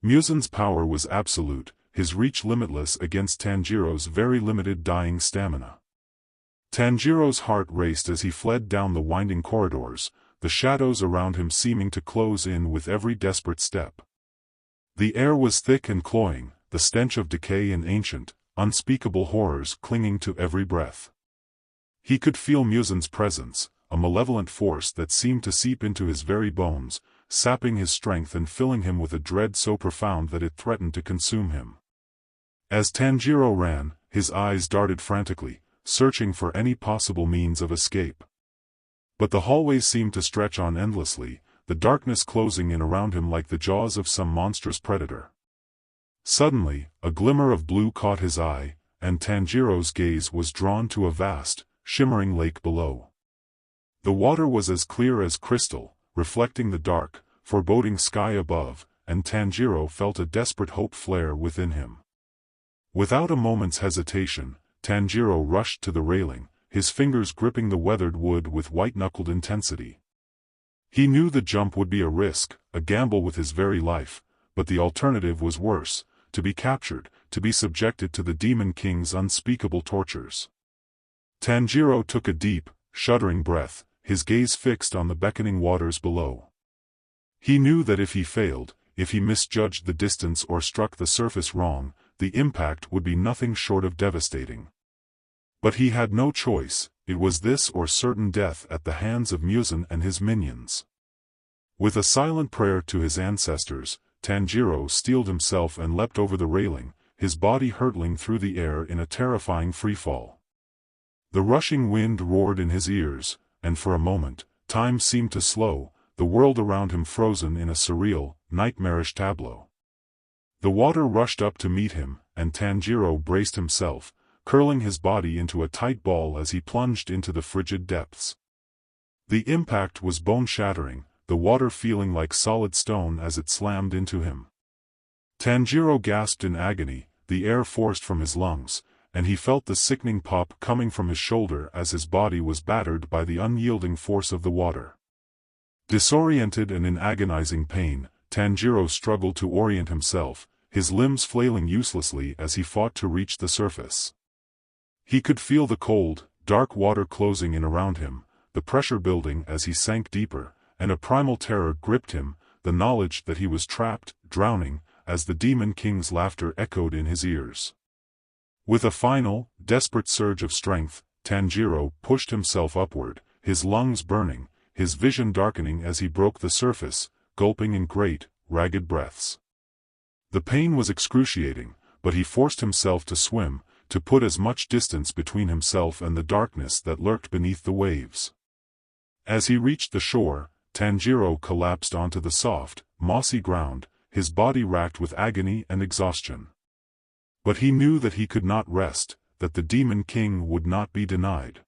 Muzan's power was absolute, his reach limitless against Tanjiro's very limited dying stamina. Tanjiro's heart raced as he fled down the winding corridors, the shadows around him seeming to close in with every desperate step. The air was thick and cloying, the stench of decay and ancient, unspeakable horrors clinging to every breath. He could feel Muzan's presence, a malevolent force that seemed to seep into his very bones, sapping his strength and filling him with a dread so profound that it threatened to consume him. As Tanjiro ran, his eyes darted frantically, searching for any possible means of escape. But the hallways seemed to stretch on endlessly, the darkness closing in around him like the jaws of some monstrous predator. Suddenly, a glimmer of blue caught his eye, and Tanjiro's gaze was drawn to a vast, shimmering lake below. The water was as clear as crystal, reflecting the dark, foreboding sky above, and Tanjiro felt a desperate hope flare within him. Without a moment's hesitation, Tanjiro rushed to the railing, his fingers gripping the weathered wood with white-knuckled intensity. He knew the jump would be a risk, a gamble with his very life, but the alternative was worse, to be captured, to be subjected to the Demon King's unspeakable tortures. Tanjiro took a deep, shuddering breath, his gaze fixed on the beckoning waters below. He knew that if he failed, if he misjudged the distance or struck the surface wrong, the impact would be nothing short of devastating. But he had no choice, it was this or certain death at the hands of Muzan and his minions. With a silent prayer to his ancestors, Tanjiro steeled himself and leapt over the railing, his body hurtling through the air in a terrifying freefall. The rushing wind roared in his ears, and for a moment, time seemed to slow, the world around him frozen in a surreal, nightmarish tableau. The water rushed up to meet him, and Tanjiro braced himself, curling his body into a tight ball as he plunged into the frigid depths. The impact was bone-shattering, the water feeling like solid stone as it slammed into him. Tanjiro gasped in agony, the air forced from his lungs, and he felt the sickening pop coming from his shoulder as his body was battered by the unyielding force of the water. Disoriented and in agonizing pain, Tanjiro struggled to orient himself, his limbs flailing uselessly as he fought to reach the surface. He could feel the cold, dark water closing in around him, the pressure building as he sank deeper, and a primal terror gripped him, the knowledge that he was trapped, drowning, as the Demon King's laughter echoed in his ears. With a final, desperate surge of strength, Tanjiro pushed himself upward, his lungs burning, his vision darkening as he broke the surface, gulping in great, ragged breaths. The pain was excruciating, but he forced himself to swim, to put as much distance between himself and the darkness that lurked beneath the waves. As he reached the shore, Tanjiro collapsed onto the soft, mossy ground, his body racked with agony and exhaustion. But he knew that he could not rest, that the Demon King would not be denied.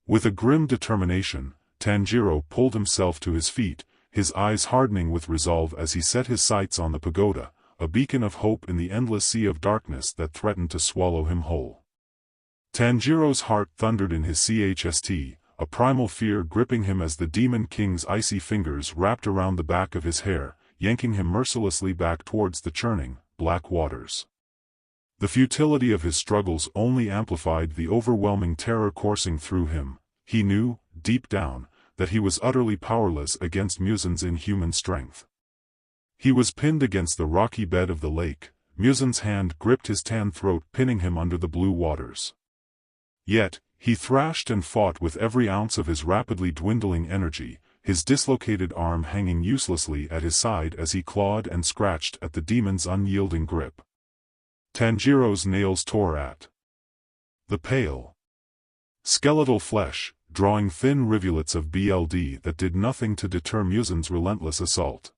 With a grim determination, Tanjiro pulled himself to his feet, his eyes hardening with resolve as he set his sights on the pagoda, a beacon of hope in the endless sea of darkness that threatened to swallow him whole. Tanjiro's heart thundered in his chest, a primal fear gripping him as the Demon King's icy fingers wrapped around the back of his hair, yanking him mercilessly back towards the churning, black waters. The futility of his struggles only amplified the overwhelming terror coursing through him. He knew, deep down, that he was utterly powerless against Muzan's inhuman strength. He was pinned against the rocky bed of the lake, Muzan's hand gripped his tan throat, pinning him under the blue waters. Yet, he thrashed and fought with every ounce of his rapidly dwindling energy, his dislocated arm hanging uselessly at his side as he clawed and scratched at the demon's unyielding grip. Tanjiro's nails tore at the pale, skeletal flesh, drawing thin rivulets of blood that did nothing to deter Muzan's relentless assault.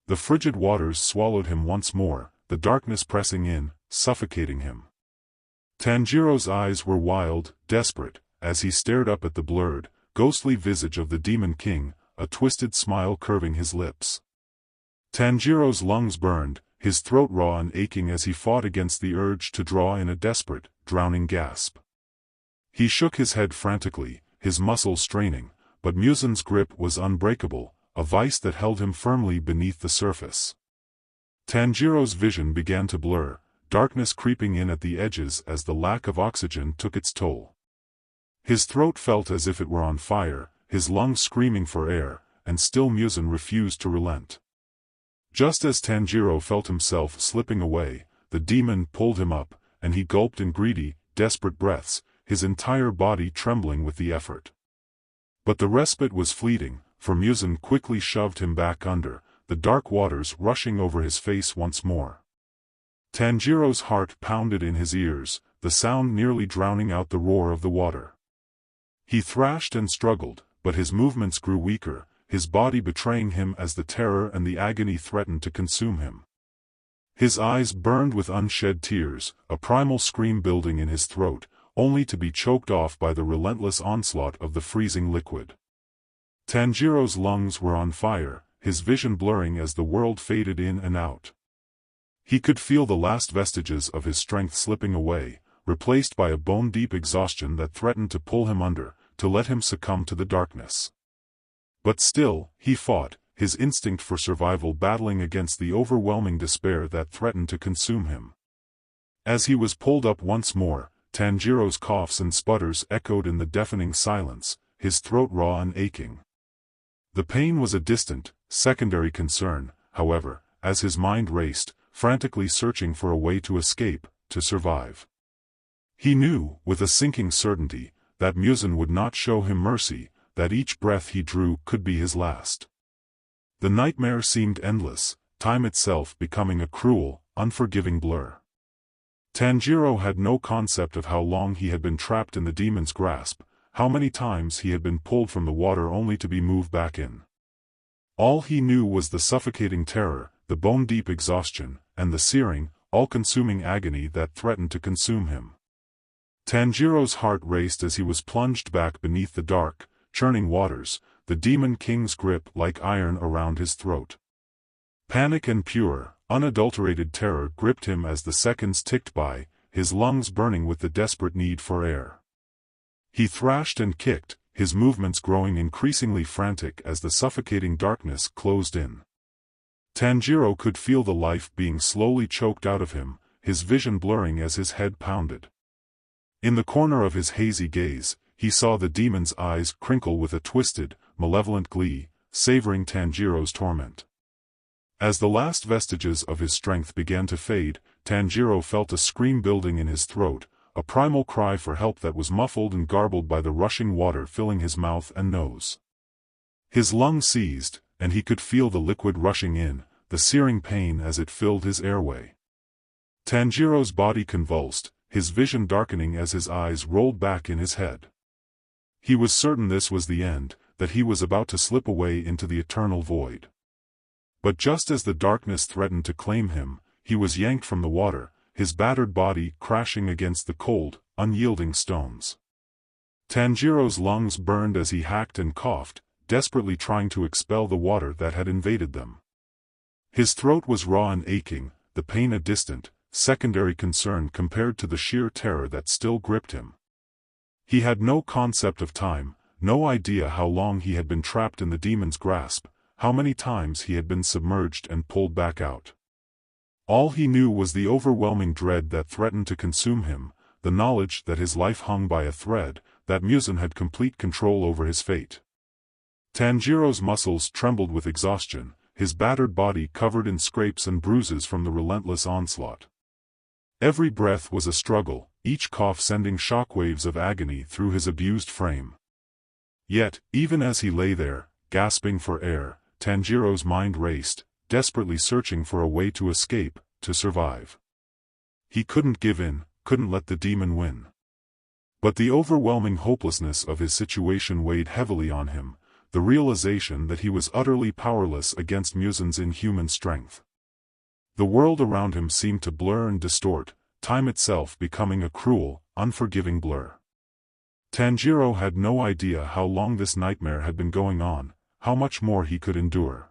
The frigid waters swallowed him once more, the darkness pressing in, suffocating him. Tanjiro's eyes were wild, desperate, as he stared up at the blurred, ghostly visage of the Demon King, a twisted smile curving his lips. Tanjiro's lungs burned, his throat raw and aching as he fought against the urge to draw in a desperate, drowning gasp. He shook his head frantically, his muscles straining, but Muzan's grip was unbreakable, a vice that held him firmly beneath the surface. Tanjiro's vision began to blur, darkness creeping in at the edges as the lack of oxygen took its toll. His throat felt as if it were on fire, his lungs screaming for air, and still Muzan refused to relent. Just as Tanjiro felt himself slipping away, the demon pulled him up, and he gulped in greedy, desperate breaths, his entire body trembling with the effort. But the respite was fleeting, for Muzan quickly shoved him back under, the dark waters rushing over his face once more. Tanjiro's heart pounded in his ears, the sound nearly drowning out the roar of the water. He thrashed and struggled, but his movements grew weaker, his body betraying him as the terror and the agony threatened to consume him. His eyes burned with unshed tears, a primal scream building in his throat, only to be choked off by the relentless onslaught of the freezing liquid. Tanjiro's lungs were on fire, his vision blurring as the world faded in and out. He could feel the last vestiges of his strength slipping away, replaced by a bone-deep exhaustion that threatened to pull him under, to let him succumb to the darkness. But still, he fought, his instinct for survival battling against the overwhelming despair that threatened to consume him. As he was pulled up once more, Tanjiro's coughs and sputters echoed in the deafening silence, his throat raw and aching. The pain was a distant, secondary concern, however, as his mind raced, frantically searching for a way to escape, to survive. He knew, with a sinking certainty, that Muzan would not show him mercy, that each breath he drew could be his last. The nightmare seemed endless, time itself becoming a cruel, unforgiving blur. Tanjiro had no concept of how long he had been trapped in the demon's grasp, how many times he had been pulled from the water only to be moved back in. All he knew was the suffocating terror, the bone-deep exhaustion, and the searing, all-consuming agony that threatened to consume him. Tanjiro's heart raced as he was plunged back beneath the dark, churning waters, the Demon King's grip like iron around his throat. Panic and pure, unadulterated terror gripped him as the seconds ticked by, his lungs burning with the desperate need for air. He thrashed and kicked, his movements growing increasingly frantic as the suffocating darkness closed in. Tanjiro could feel the life being slowly choked out of him, his vision blurring as his head pounded. In the corner of his hazy gaze, he saw the demon's eyes crinkle with a twisted, malevolent glee, savoring Tanjiro's torment. As the last vestiges of his strength began to fade, Tanjiro felt a scream building in his throat, a primal cry for help that was muffled and garbled by the rushing water filling his mouth and nose. His lungs seized, and he could feel the liquid rushing in, the searing pain as it filled his airway. Tanjiro's body convulsed, his vision darkening as his eyes rolled back in his head. He was certain this was the end, that he was about to slip away into the eternal void. But just as the darkness threatened to claim him, he was yanked from the water, his battered body crashing against the cold, unyielding stones. Tanjiro's lungs burned as he hacked and coughed, desperately trying to expel the water that had invaded them. His throat was raw and aching, the pain a distant, secondary concern compared to the sheer terror that still gripped him. He had no concept of time, no idea how long he had been trapped in the demon's grasp, how many times he had been submerged and pulled back out. All he knew was the overwhelming dread that threatened to consume him, the knowledge that his life hung by a thread, that Muzan had complete control over his fate. Tanjiro's muscles trembled with exhaustion, his battered body covered in scrapes and bruises from the relentless onslaught. Every breath was a struggle, each cough sending shockwaves of agony through his abused frame. Yet, even as he lay there, gasping for air, Tanjiro's mind raced, desperately searching for a way to escape, to survive. He couldn't give in, couldn't let the demon win. But the overwhelming hopelessness of his situation weighed heavily on him, the realization that he was utterly powerless against Muzan's inhuman strength. The world around him seemed to blur and distort, time itself becoming a cruel, unforgiving blur. Tanjiro had no idea how long this nightmare had been going on, how much more he could endure.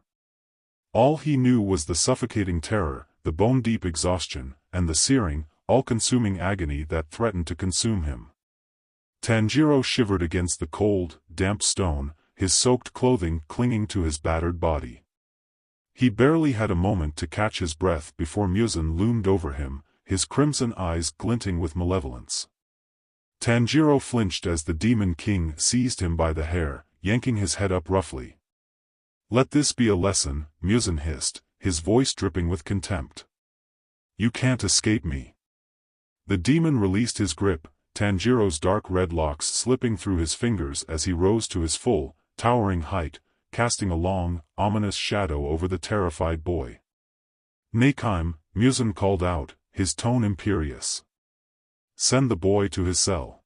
All he knew was the suffocating terror, the bone-deep exhaustion, and the searing, all-consuming agony that threatened to consume him. Tanjiro shivered against the cold, damp stone, his soaked clothing clinging to his battered body. He barely had a moment to catch his breath before Muzan loomed over him, his crimson eyes glinting with malevolence. Tanjiro flinched as the Demon King seized him by the hair, yanking his head up roughly. "Let this be a lesson," Muzan hissed, his voice dripping with contempt. "You can't escape me." The demon released his grip, Tanjiro's dark red locks slipping through his fingers as he rose to his full, towering height, casting a long, ominous shadow over the terrified boy. "Nakheim," Muzan called out, his tone imperious. "Send the boy to his cell."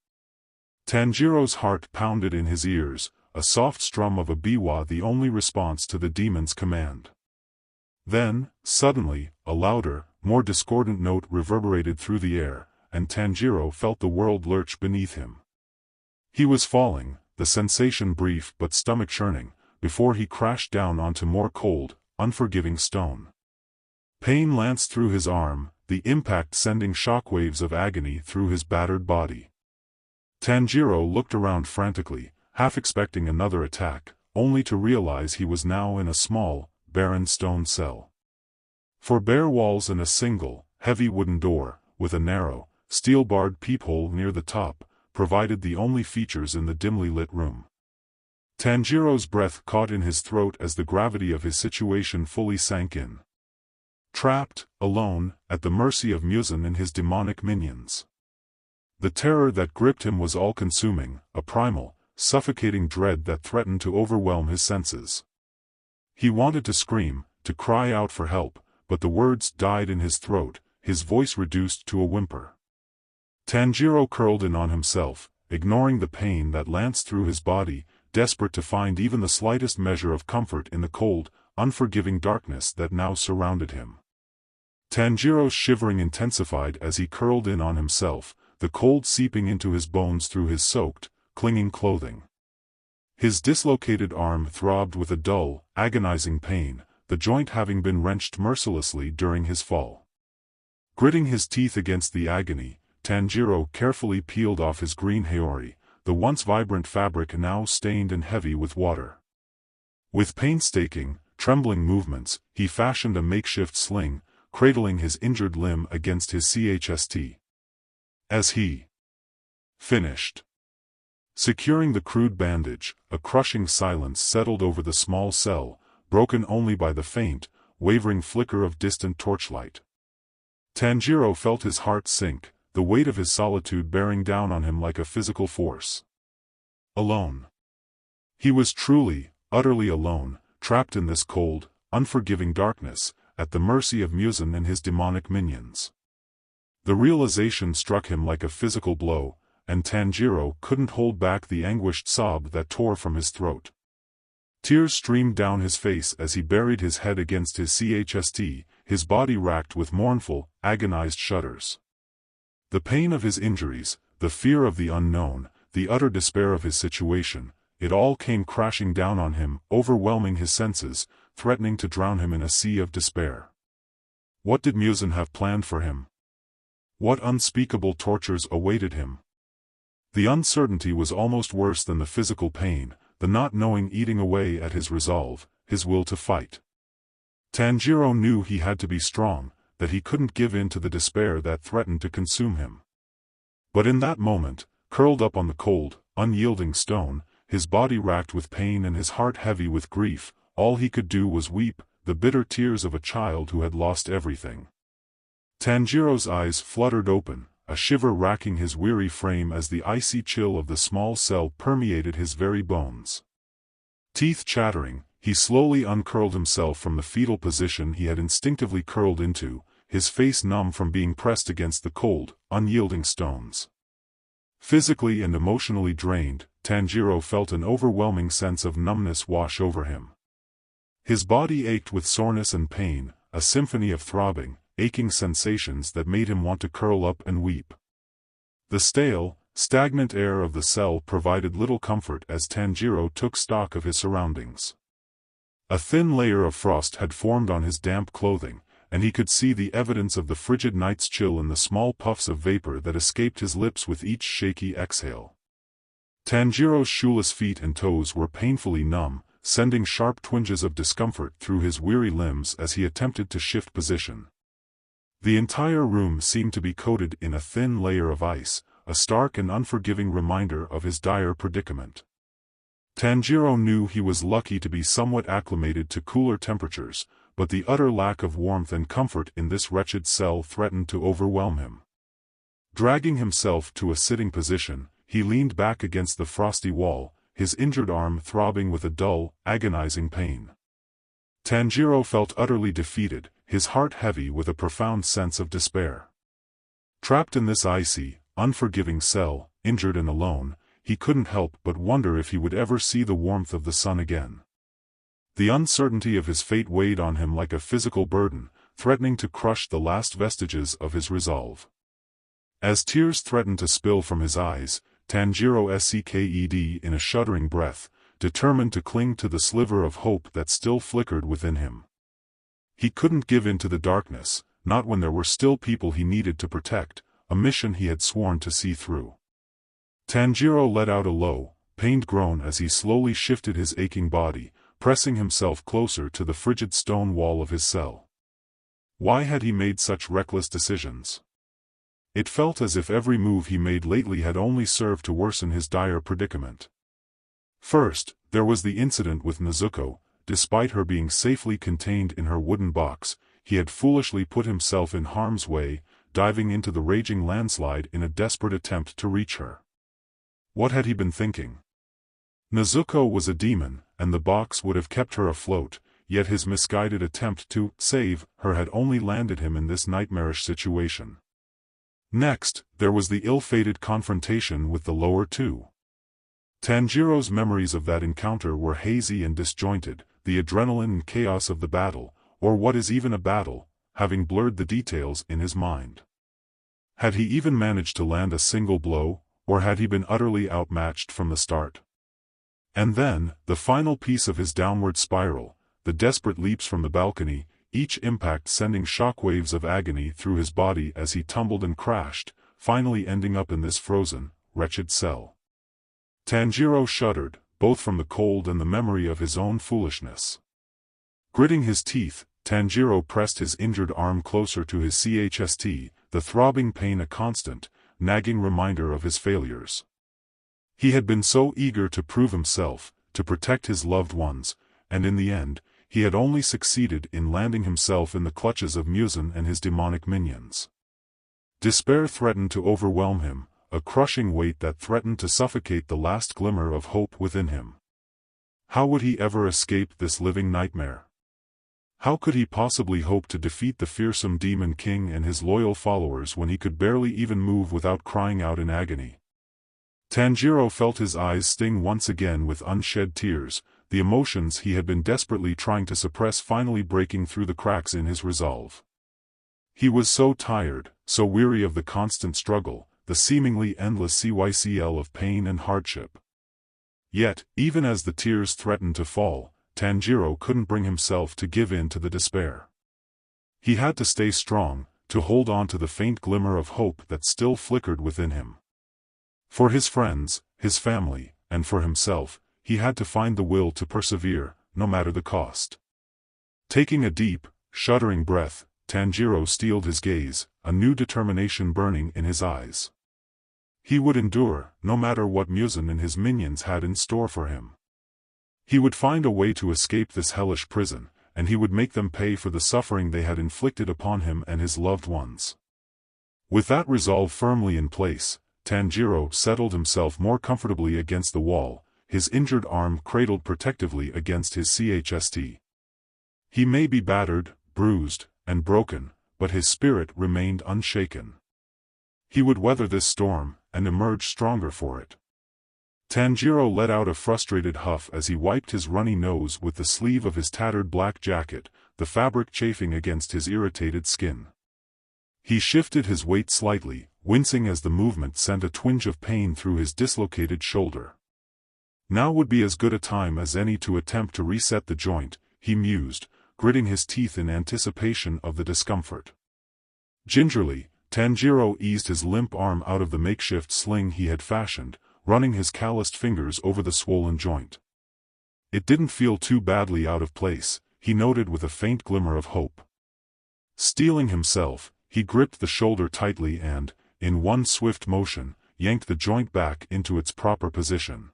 Tanjiro's heart pounded in his ears, a soft strum of a biwa the only response to the demon's command. Then, suddenly, a louder, more discordant note reverberated through the air, and Tanjiro felt the world lurch beneath him. He was falling, the sensation brief but stomach-churning, before he crashed down onto more cold, unforgiving stone. Pain lanced through his arm, the impact sending shockwaves of agony through his battered body. Tanjiro looked around frantically, half expecting another attack, only to realize he was now in a small, barren stone cell. For bare walls and a single, heavy wooden door, with a narrow, steel-barred peephole near the top, provided the only features in the dimly lit room. Tanjiro's breath caught in his throat as the gravity of his situation fully sank in. Trapped, alone, at the mercy of Muzan and his demonic minions. The terror that gripped him was all-consuming, a primal, suffocating dread that threatened to overwhelm his senses. He wanted to scream, to cry out for help, but the words died in his throat, his voice reduced to a whimper. Tanjiro curled in on himself, ignoring the pain that lanced through his body, desperate to find even the slightest measure of comfort in the cold, unforgiving darkness that now surrounded him. Tanjiro's shivering intensified as he curled in on himself, the cold seeping into his bones through his soaked, clinging clothing. His dislocated arm throbbed with a dull, agonizing pain, the joint having been wrenched mercilessly during his fall. Gritting his teeth against the agony, Tanjiro carefully peeled off his green haori, the once vibrant fabric now stained and heavy with water. With painstaking, trembling movements, he fashioned a makeshift sling, cradling his injured limb against his chest. As he finished securing the crude bandage, a crushing silence settled over the small cell, broken only by the faint, wavering flicker of distant torchlight. Tanjiro felt his heart sink, the weight of his solitude bearing down on him like a physical force. Alone. He was truly, utterly alone, trapped in this cold, unforgiving darkness, at the mercy of Muzan and his demonic minions. The realization struck him like a physical blow, and Tanjiro couldn't hold back the anguished sob that tore from his throat. Tears streamed down his face as he buried his head against his chest, his body racked with mournful, agonized shudders. The pain of his injuries, the fear of the unknown, the utter despair of his situation, it all came crashing down on him, overwhelming his senses, threatening to drown him in a sea of despair. What did Muzan have planned for him? What unspeakable tortures awaited him? The uncertainty was almost worse than the physical pain, the not knowing eating away at his resolve, his will to fight. Tanjiro knew he had to be strong, that he couldn't give in to the despair that threatened to consume him. But in that moment, curled up on the cold, unyielding stone, his body racked with pain and his heart heavy with grief, all he could do was weep, the bitter tears of a child who had lost everything. Tanjiro's eyes fluttered open, a shiver racking his weary frame as the icy chill of the small cell permeated his very bones. Teeth chattering, he slowly uncurled himself from the fetal position he had instinctively curled into, his face numb from being pressed against the cold, unyielding stones. Physically and emotionally drained, Tanjiro felt an overwhelming sense of numbness wash over him. His body ached with soreness and pain, a symphony of throbbing, aching sensations that made him want to curl up and weep. The stale, stagnant air of the cell provided little comfort as Tanjiro took stock of his surroundings. A thin layer of frost had formed on his damp clothing, and he could see the evidence of the frigid night's chill in the small puffs of vapor that escaped his lips with each shaky exhale. Tanjiro's shoeless feet and toes were painfully numb, sending sharp twinges of discomfort through his weary limbs as he attempted to shift position. The entire room seemed to be coated in a thin layer of ice, a stark and unforgiving reminder of his dire predicament. Tanjiro knew he was lucky to be somewhat acclimated to cooler temperatures, but the utter lack of warmth and comfort in this wretched cell threatened to overwhelm him. Dragging himself to a sitting position, he leaned back against the frosty wall, his injured arm throbbing with a dull, agonizing pain. Tanjiro felt utterly defeated, his heart heavy with a profound sense of despair. Trapped in this icy, unforgiving cell, injured and alone, he couldn't help but wonder if he would ever see the warmth of the sun again. The uncertainty of his fate weighed on him like a physical burden, threatening to crush the last vestiges of his resolve. As tears threatened to spill from his eyes, Tanjiro sked in a shuddering breath, determined to cling to the sliver of hope that still flickered within him. He couldn't give in to the darkness, not when there were still people he needed to protect, a mission he had sworn to see through. Tanjiro let out a low, pained groan as he slowly shifted his aching body, pressing himself closer to the frigid stone wall of his cell. Why had he made such reckless decisions? It felt as if every move he made lately had only served to worsen his dire predicament. First, there was the incident with Nezuko. Despite her being safely contained in her wooden box, he had foolishly put himself in harm's way, diving into the raging landslide in a desperate attempt to reach her. What had he been thinking? Nezuko was a demon, and the box would have kept her afloat, yet his misguided attempt to save her had only landed him in this nightmarish situation. Next, there was the ill-fated confrontation with the lower two. Tanjiro's memories of that encounter were hazy and disjointed, the adrenaline and chaos of the battle, or what is even a battle, having blurred the details in his mind. Had he even managed to land a single blow, or had he been utterly outmatched from the start? And then, the final piece of his downward spiral, the desperate leaps from the balcony, each impact sending shockwaves of agony through his body as he tumbled and crashed, finally ending up in this frozen, wretched cell. Tanjiro shuddered, both from the cold and the memory of his own foolishness. Gritting his teeth, Tanjiro pressed his injured arm closer to his chest, the throbbing pain a constant, nagging reminder of his failures. He had been so eager to prove himself, to protect his loved ones, and in the end, he had only succeeded in landing himself in the clutches of Muzan and his demonic minions. Despair threatened to overwhelm him, a crushing weight that threatened to suffocate the last glimmer of hope within him. How would he ever escape this living nightmare? How could he possibly hope to defeat the fearsome Demon King and his loyal followers when he could barely even move without crying out in agony? Tanjiro felt his eyes sting once again with unshed tears, the emotions he had been desperately trying to suppress finally breaking through the cracks in his resolve. He was so tired, so weary of the constant struggle, the seemingly endless cycle of pain and hardship. Yet, even as the tears threatened to fall, Tanjiro couldn't bring himself to give in to the despair. He had to stay strong, to hold on to the faint glimmer of hope that still flickered within him. For his friends, his family, and for himself, he had to find the will to persevere, no matter the cost. Taking a deep, shuddering breath, Tanjiro steeled his gaze, a new determination burning in his eyes. He would endure, no matter what Muzan and his minions had in store for him. He would find a way to escape this hellish prison, and he would make them pay for the suffering they had inflicted upon him and his loved ones. With that resolve firmly in place, Tanjiro settled himself more comfortably against the wall, his injured arm cradled protectively against his chest. He may be battered, bruised, and broken, but his spirit remained unshaken. He would weather this storm, and emerge stronger for it. Tanjiro let out a frustrated huff as he wiped his runny nose with the sleeve of his tattered black jacket, the fabric chafing against his irritated skin. He shifted his weight slightly, wincing as the movement sent a twinge of pain through his dislocated shoulder. Now would be as good a time as any to attempt to reset the joint, he mused, gritting his teeth in anticipation of the discomfort. Gingerly, Tanjiro eased his limp arm out of the makeshift sling he had fashioned, running his calloused fingers over the swollen joint. It didn't feel too badly out of place, he noted with a faint glimmer of hope. Steeling himself, he gripped the shoulder tightly and, in one swift motion, yanked the joint back into its proper position.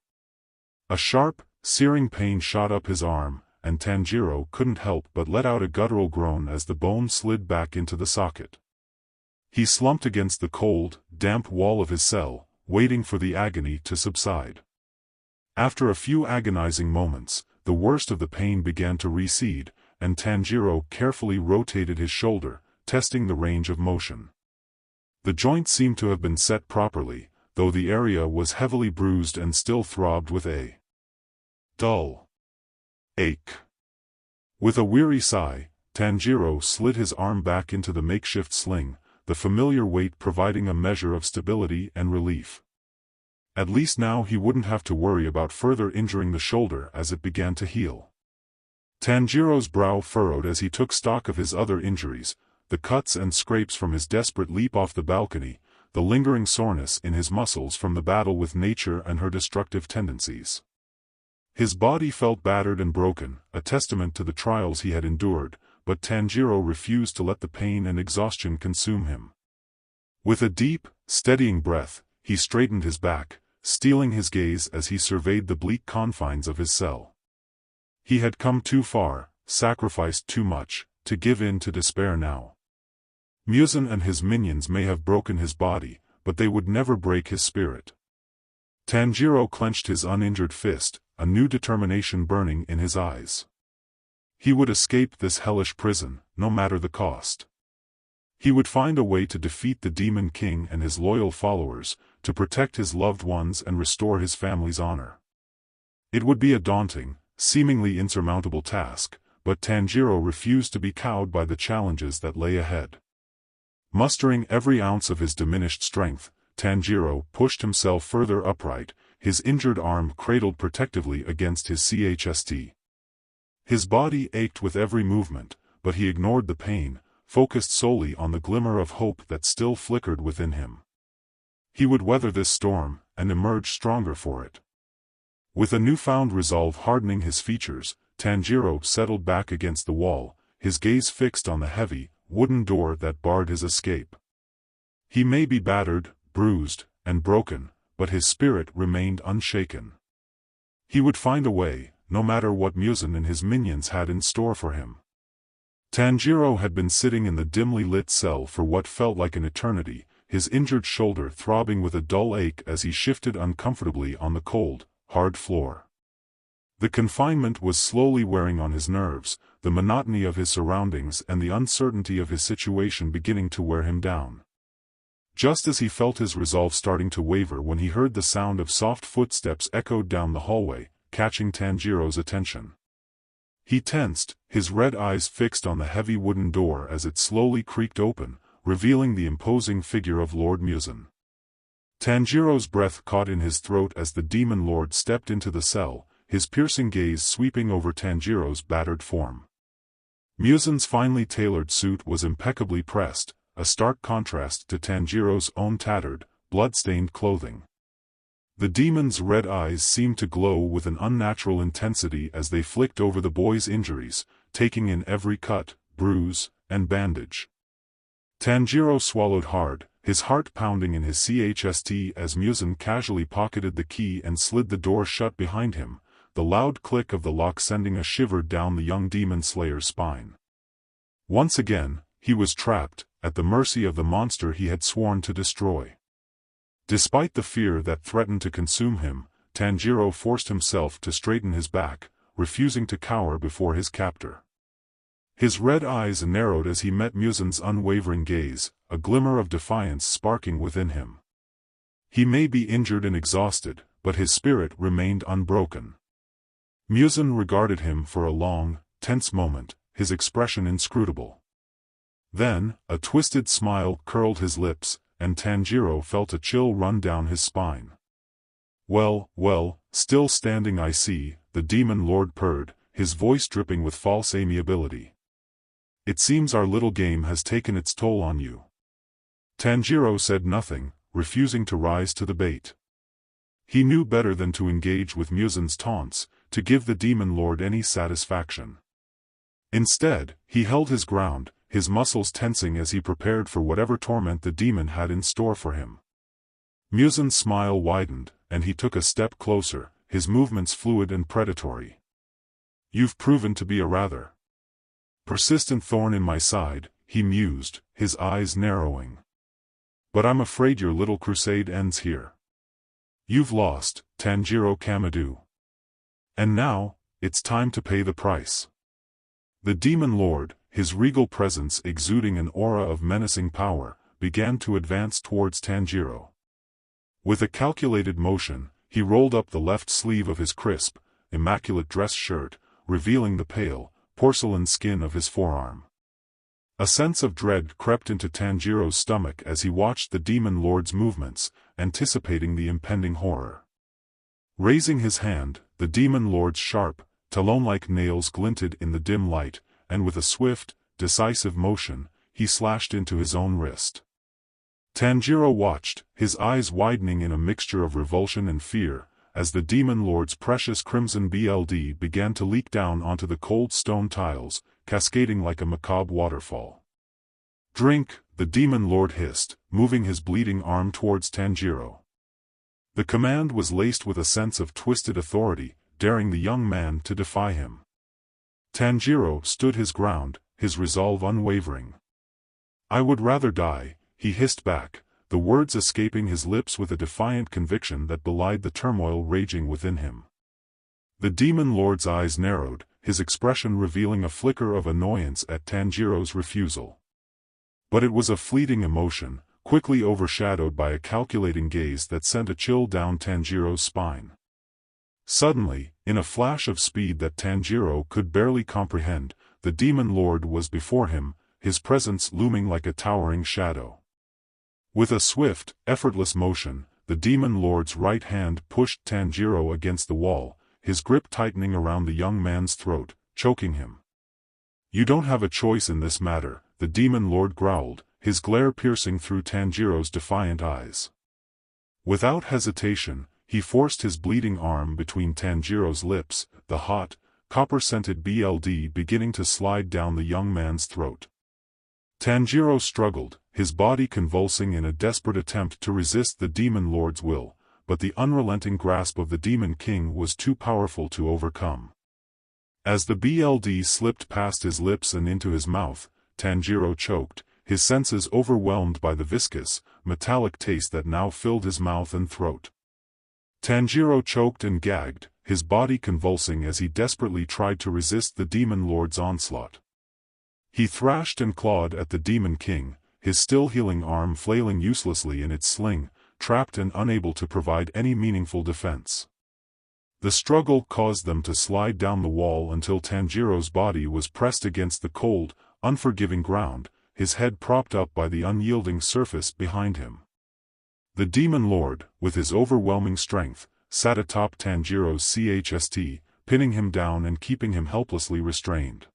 A sharp, searing pain shot up his arm, and Tanjiro couldn't help but let out a guttural groan as the bone slid back into the socket. He slumped against the cold, damp wall of his cell, waiting for the agony to subside. After a few agonizing moments, the worst of the pain began to recede, and Tanjiro carefully rotated his shoulder, testing the range of motion. The joint seemed to have been set properly, though the area was heavily bruised and still throbbed with a dull ache. With a weary sigh, Tanjiro slid his arm back into the makeshift sling, the familiar weight providing a measure of stability and relief. At least now he wouldn't have to worry about further injuring the shoulder as it began to heal. Tanjiro's brow furrowed as he took stock of his other injuries, the cuts and scrapes from his desperate leap off the balcony, the lingering soreness in his muscles from the battle with nature and her destructive tendencies. His body felt battered and broken, a testament to the trials he had endured, but Tanjiro refused to let the pain and exhaustion consume him. With a deep, steadying breath, he straightened his back, steeling his gaze as he surveyed the bleak confines of his cell. He had come too far, sacrificed too much, to give in to despair now. Muzan and his minions may have broken his body, but they would never break his spirit. Tanjiro clenched his uninjured fist, a new determination burning in his eyes. He would escape this hellish prison, no matter the cost. He would find a way to defeat the Demon King and his loyal followers, to protect his loved ones and restore his family's honor. It would be a daunting, seemingly insurmountable task, but Tanjiro refused to be cowed by the challenges that lay ahead. Mustering every ounce of his diminished strength, Tanjiro pushed himself further upright, his injured arm cradled protectively against his chest. His body ached with every movement, but he ignored the pain, focused solely on the glimmer of hope that still flickered within him. He would weather this storm, and emerge stronger for it. With a newfound resolve hardening his features, Tanjiro settled back against the wall, his gaze fixed on the heavy, wooden door that barred his escape. He may be battered, bruised, and broken, but his spirit remained unshaken. He would find a way, no matter what Muzan and his minions had in store for him. Tanjiro had been sitting in the dimly lit cell for what felt like an eternity, his injured shoulder throbbing with a dull ache as he shifted uncomfortably on the cold, hard floor. The confinement was slowly wearing on his nerves, the monotony of his surroundings and the uncertainty of his situation beginning to wear him down. Just as he felt his resolve starting to waver when he heard the sound of soft footsteps echoed down the hallway, catching Tanjiro's attention. He tensed, his red eyes fixed on the heavy wooden door as it slowly creaked open, revealing the imposing figure of Lord Muzan. Tanjiro's breath caught in his throat as the demon lord stepped into the cell, his piercing gaze sweeping over Tanjiro's battered form. Muzan's finely tailored suit was impeccably pressed, a stark contrast to Tanjiro's own tattered, blood-stained clothing. The demon's red eyes seemed to glow with an unnatural intensity as they flicked over the boy's injuries, taking in every cut, bruise, and bandage. Tanjiro swallowed hard, his heart pounding in his chest as Muzan casually pocketed the key and slid the door shut behind him, the loud click of the lock sending a shiver down the young demon slayer's spine. Once again, he was trapped, at the mercy of the monster he had sworn to destroy. Despite the fear that threatened to consume him, Tanjiro forced himself to straighten his back, refusing to cower before his captor. His red eyes narrowed as he met Muzan's unwavering gaze, a glimmer of defiance sparking within him. He may be injured and exhausted, but his spirit remained unbroken. Muzan regarded him for a long, tense moment, his expression inscrutable. Then, a twisted smile curled his lips, and Tanjiro felt a chill run down his spine. "Well, well, still standing I see," the demon lord purred, his voice dripping with false amiability. "It seems our little game has taken its toll on you." Tanjiro said nothing, refusing to rise to the bait. He knew better than to engage with Muzan's taunts, to give the demon lord any satisfaction. Instead, he held his ground, his muscles tensing as he prepared for whatever torment the demon had in store for him. Muzan's smile widened, and he took a step closer, his movements fluid and predatory. "You've proven to be a rather persistent thorn in my side," he mused, his eyes narrowing. "But I'm afraid your little crusade ends here. You've lost, Tanjiro Kamado. And now, it's time to pay the price." The demon lord, his regal presence exuding an aura of menacing power, began to advance towards Tanjiro. With a calculated motion, he rolled up the left sleeve of his crisp, immaculate dress shirt, revealing the pale, porcelain skin of his forearm. A sense of dread crept into Tanjiro's stomach as he watched the demon lord's movements, anticipating the impending horror. Raising his hand, the demon lord's sharp, talon-like nails glinted in the dim light, and with a swift, decisive motion, he slashed into his own wrist. Tanjiro watched, his eyes widening in a mixture of revulsion and fear, as the demon lord's precious crimson blood began to leak down onto the cold stone tiles, cascading like a macabre waterfall. "Drink," the demon lord hissed, moving his bleeding arm towards Tanjiro. The command was laced with a sense of twisted authority, daring the young man to defy him. Tanjiro stood his ground, his resolve unwavering. "I would rather die," he hissed back, the words escaping his lips with a defiant conviction that belied the turmoil raging within him. The demon lord's eyes narrowed, his expression revealing a flicker of annoyance at Tanjiro's refusal. But it was a fleeting emotion, quickly overshadowed by a calculating gaze that sent a chill down Tanjiro's spine. Suddenly, in a flash of speed that Tanjiro could barely comprehend, the demon lord was before him, his presence looming like a towering shadow. With a swift, effortless motion, the demon lord's right hand pushed Tanjiro against the wall, his grip tightening around the young man's throat, choking him. "You don't have a choice in this matter," the demon lord growled, his glare piercing through Tanjiro's defiant eyes. Without hesitation, he forced his bleeding arm between Tanjiro's lips, the hot, copper-scented blood beginning to slide down the young man's throat. Tanjiro struggled, his body convulsing in a desperate attempt to resist the demon lord's will, but the unrelenting grasp of the demon king was too powerful to overcome. As the blood slipped past his lips and into his mouth, Tanjiro choked, his senses overwhelmed by the viscous, metallic taste that now filled his mouth and throat. Tanjiro choked and gagged, his body convulsing as he desperately tried to resist the demon lord's onslaught. He thrashed and clawed at the demon king, his still healing arm flailing uselessly in its sling, trapped and unable to provide any meaningful defense. The struggle caused them to slide down the wall until Tanjiro's body was pressed against the cold, unforgiving ground, his head propped up by the unyielding surface behind him. The demon lord, with his overwhelming strength, sat atop Tanjiro's chst, pinning him down and keeping him helplessly restrained.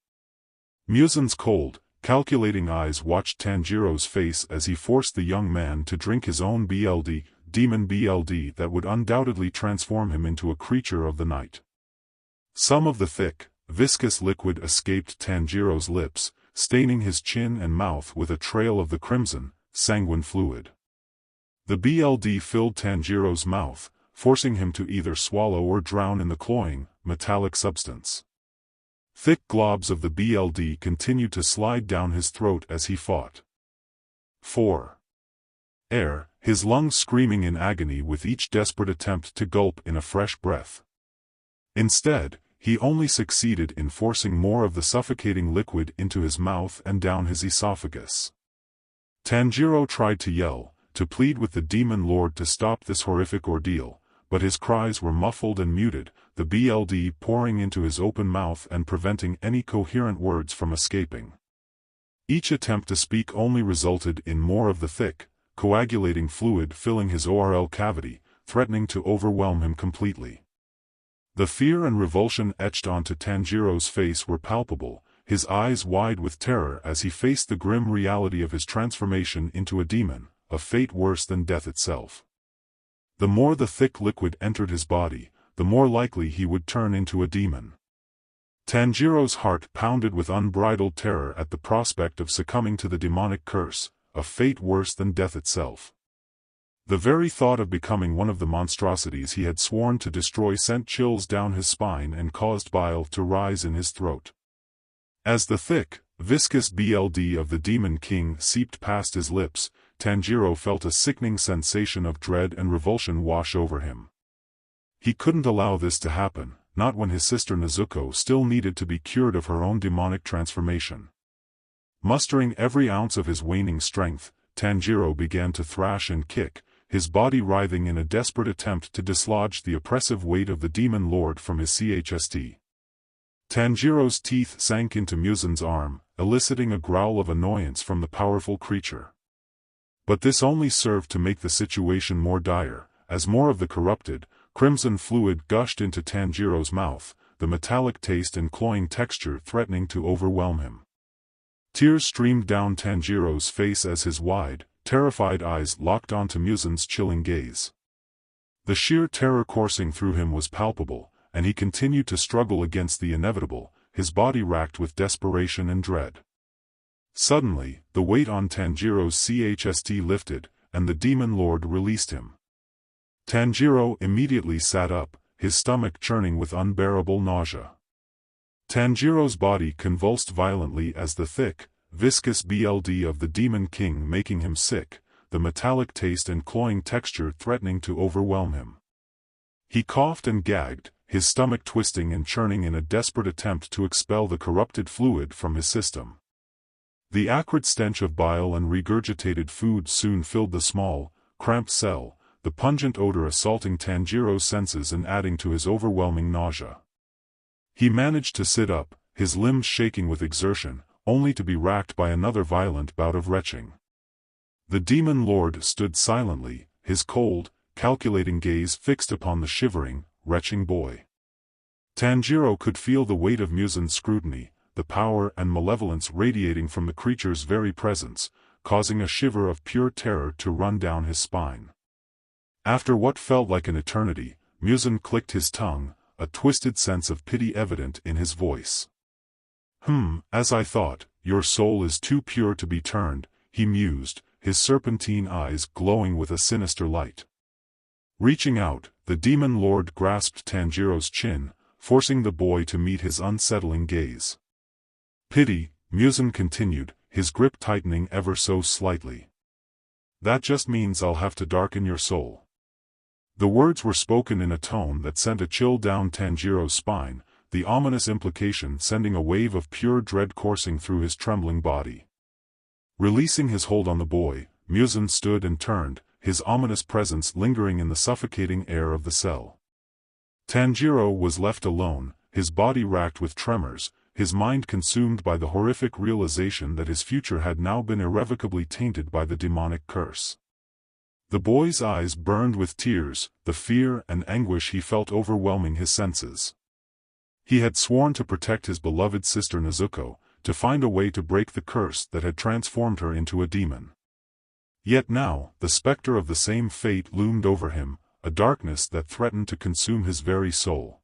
Muzan's cold, calculating eyes watched Tanjiro's face as he forced the young man to drink his own demon BLD that would undoubtedly transform him into a creature of the night. Some of the thick, viscous liquid escaped Tanjiro's lips, staining his chin and mouth with a trail of the crimson, sanguine fluid. The BLD filled Tanjiro's mouth, forcing him to either swallow or drown in the cloying, metallic substance. Thick globs of the BLD continued to slide down his throat as he fought. 4. Air, his lungs screaming in agony with each desperate attempt to gulp in a fresh breath. Instead, he only succeeded in forcing more of the suffocating liquid into his mouth and down his esophagus. Tanjiro tried to yell, to plead with the demon lord to stop this horrific ordeal, but his cries were muffled and muted, the BLD pouring into his open mouth and preventing any coherent words from escaping. Each attempt to speak only resulted in more of the thick, coagulating fluid filling his ORL cavity, threatening to overwhelm him completely. The fear and revulsion etched onto Tanjiro's face were palpable, his eyes wide with terror as he faced the grim reality of his transformation into a demon, a fate worse than death itself. The more the thick liquid entered his body, the more likely he would turn into a demon. Tanjiro's heart pounded with unbridled terror at the prospect of succumbing to the demonic curse, a fate worse than death itself. The very thought of becoming one of the monstrosities he had sworn to destroy sent chills down his spine and caused bile to rise in his throat. As the thick, viscous BLD of the Demon King seeped past his lips, Tanjiro felt a sickening sensation of dread and revulsion wash over him. He couldn't allow this to happen, not when his sister Nezuko still needed to be cured of her own demonic transformation. Mustering every ounce of his waning strength, Tanjiro began to thrash and kick, his body writhing in a desperate attempt to dislodge the oppressive weight of the demon lord from his chst. Tanjiro's teeth sank into Muzan's arm, eliciting a growl of annoyance from the powerful creature. But this only served to make the situation more dire, as more of the corrupted, crimson fluid gushed into Tanjiro's mouth, the metallic taste and cloying texture threatening to overwhelm him. Tears streamed down Tanjiro's face as his wide, terrified eyes locked onto Muzan's chilling gaze. The sheer terror coursing through him was palpable, and he continued to struggle against the inevitable, his body racked with desperation and dread. Suddenly, the weight on Tanjiro's chst lifted, and the demon lord released him. Tanjiro immediately sat up, his stomach churning with unbearable nausea. Tanjiro's body convulsed violently as the thick, viscous BLD of the Demon King making him sick, the metallic taste and cloying texture threatening to overwhelm him. He coughed and gagged, his stomach twisting and churning in a desperate attempt to expel the corrupted fluid from his system. The acrid stench of bile and regurgitated food soon filled the small, cramped cell, the pungent odor assaulting Tanjiro's senses and adding to his overwhelming nausea. He managed to sit up, his limbs shaking with exertion, only to be racked by another violent bout of retching. The demon lord stood silently, his cold, calculating gaze fixed upon the shivering, retching boy. Tanjiro could feel the weight of Muzan's scrutiny, the power and malevolence radiating from the creature's very presence, causing a shiver of pure terror to run down his spine. After what felt like an eternity, Muzan clicked his tongue, a twisted sense of pity evident in his voice. As I thought, your soul is too pure to be turned, he mused, his serpentine eyes glowing with a sinister light. Reaching out, the demon lord grasped Tanjiro's chin, forcing the boy to meet his unsettling gaze. Pity, Muzan continued, his grip tightening ever so slightly. "That just means I'll have to darken your soul." The words were spoken in a tone that sent a chill down Tanjiro's spine, the ominous implication sending a wave of pure dread coursing through his trembling body. Releasing his hold on the boy, Muzan stood and turned, his ominous presence lingering in the suffocating air of the cell. Tanjiro was left alone, his body racked with tremors, his mind consumed by the horrific realization that his future had now been irrevocably tainted by the demonic curse. The boy's eyes burned with tears, the fear and anguish he felt overwhelming his senses. He had sworn to protect his beloved sister Nezuko, to find a way to break the curse that had transformed her into a demon. Yet now, the specter of the same fate loomed over him, a darkness that threatened to consume his very soul.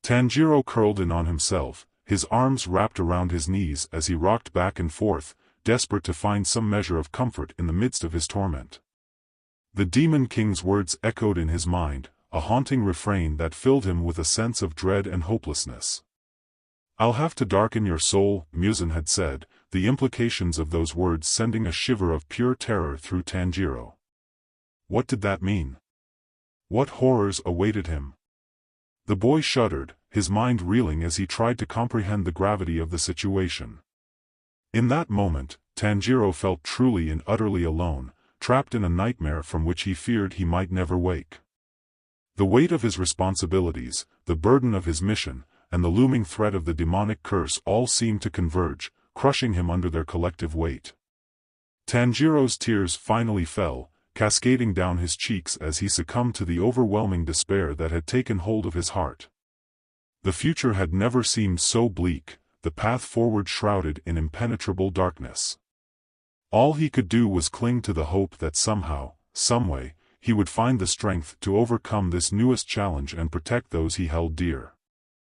Tanjiro curled in on himself, his arms wrapped around his knees as he rocked back and forth, desperate to find some measure of comfort in the midst of his torment. The Demon King's words echoed in his mind, a haunting refrain that filled him with a sense of dread and hopelessness. "I'll have to darken your soul," Muzan had said, the implications of those words sending a shiver of pure terror through Tanjiro. What did that mean? What horrors awaited him? The boy shuddered, his mind reeling as he tried to comprehend the gravity of the situation. In that moment, Tanjiro felt truly and utterly alone, trapped in a nightmare from which he feared he might never wake. The weight of his responsibilities, the burden of his mission, and the looming threat of the demonic curse all seemed to converge, crushing him under their collective weight. Tanjiro's tears finally fell, cascading down his cheeks as he succumbed to the overwhelming despair that had taken hold of his heart. The future had never seemed so bleak, the path forward shrouded in impenetrable darkness. All he could do was cling to the hope that somehow, someway, he would find the strength to overcome this newest challenge and protect those he held dear.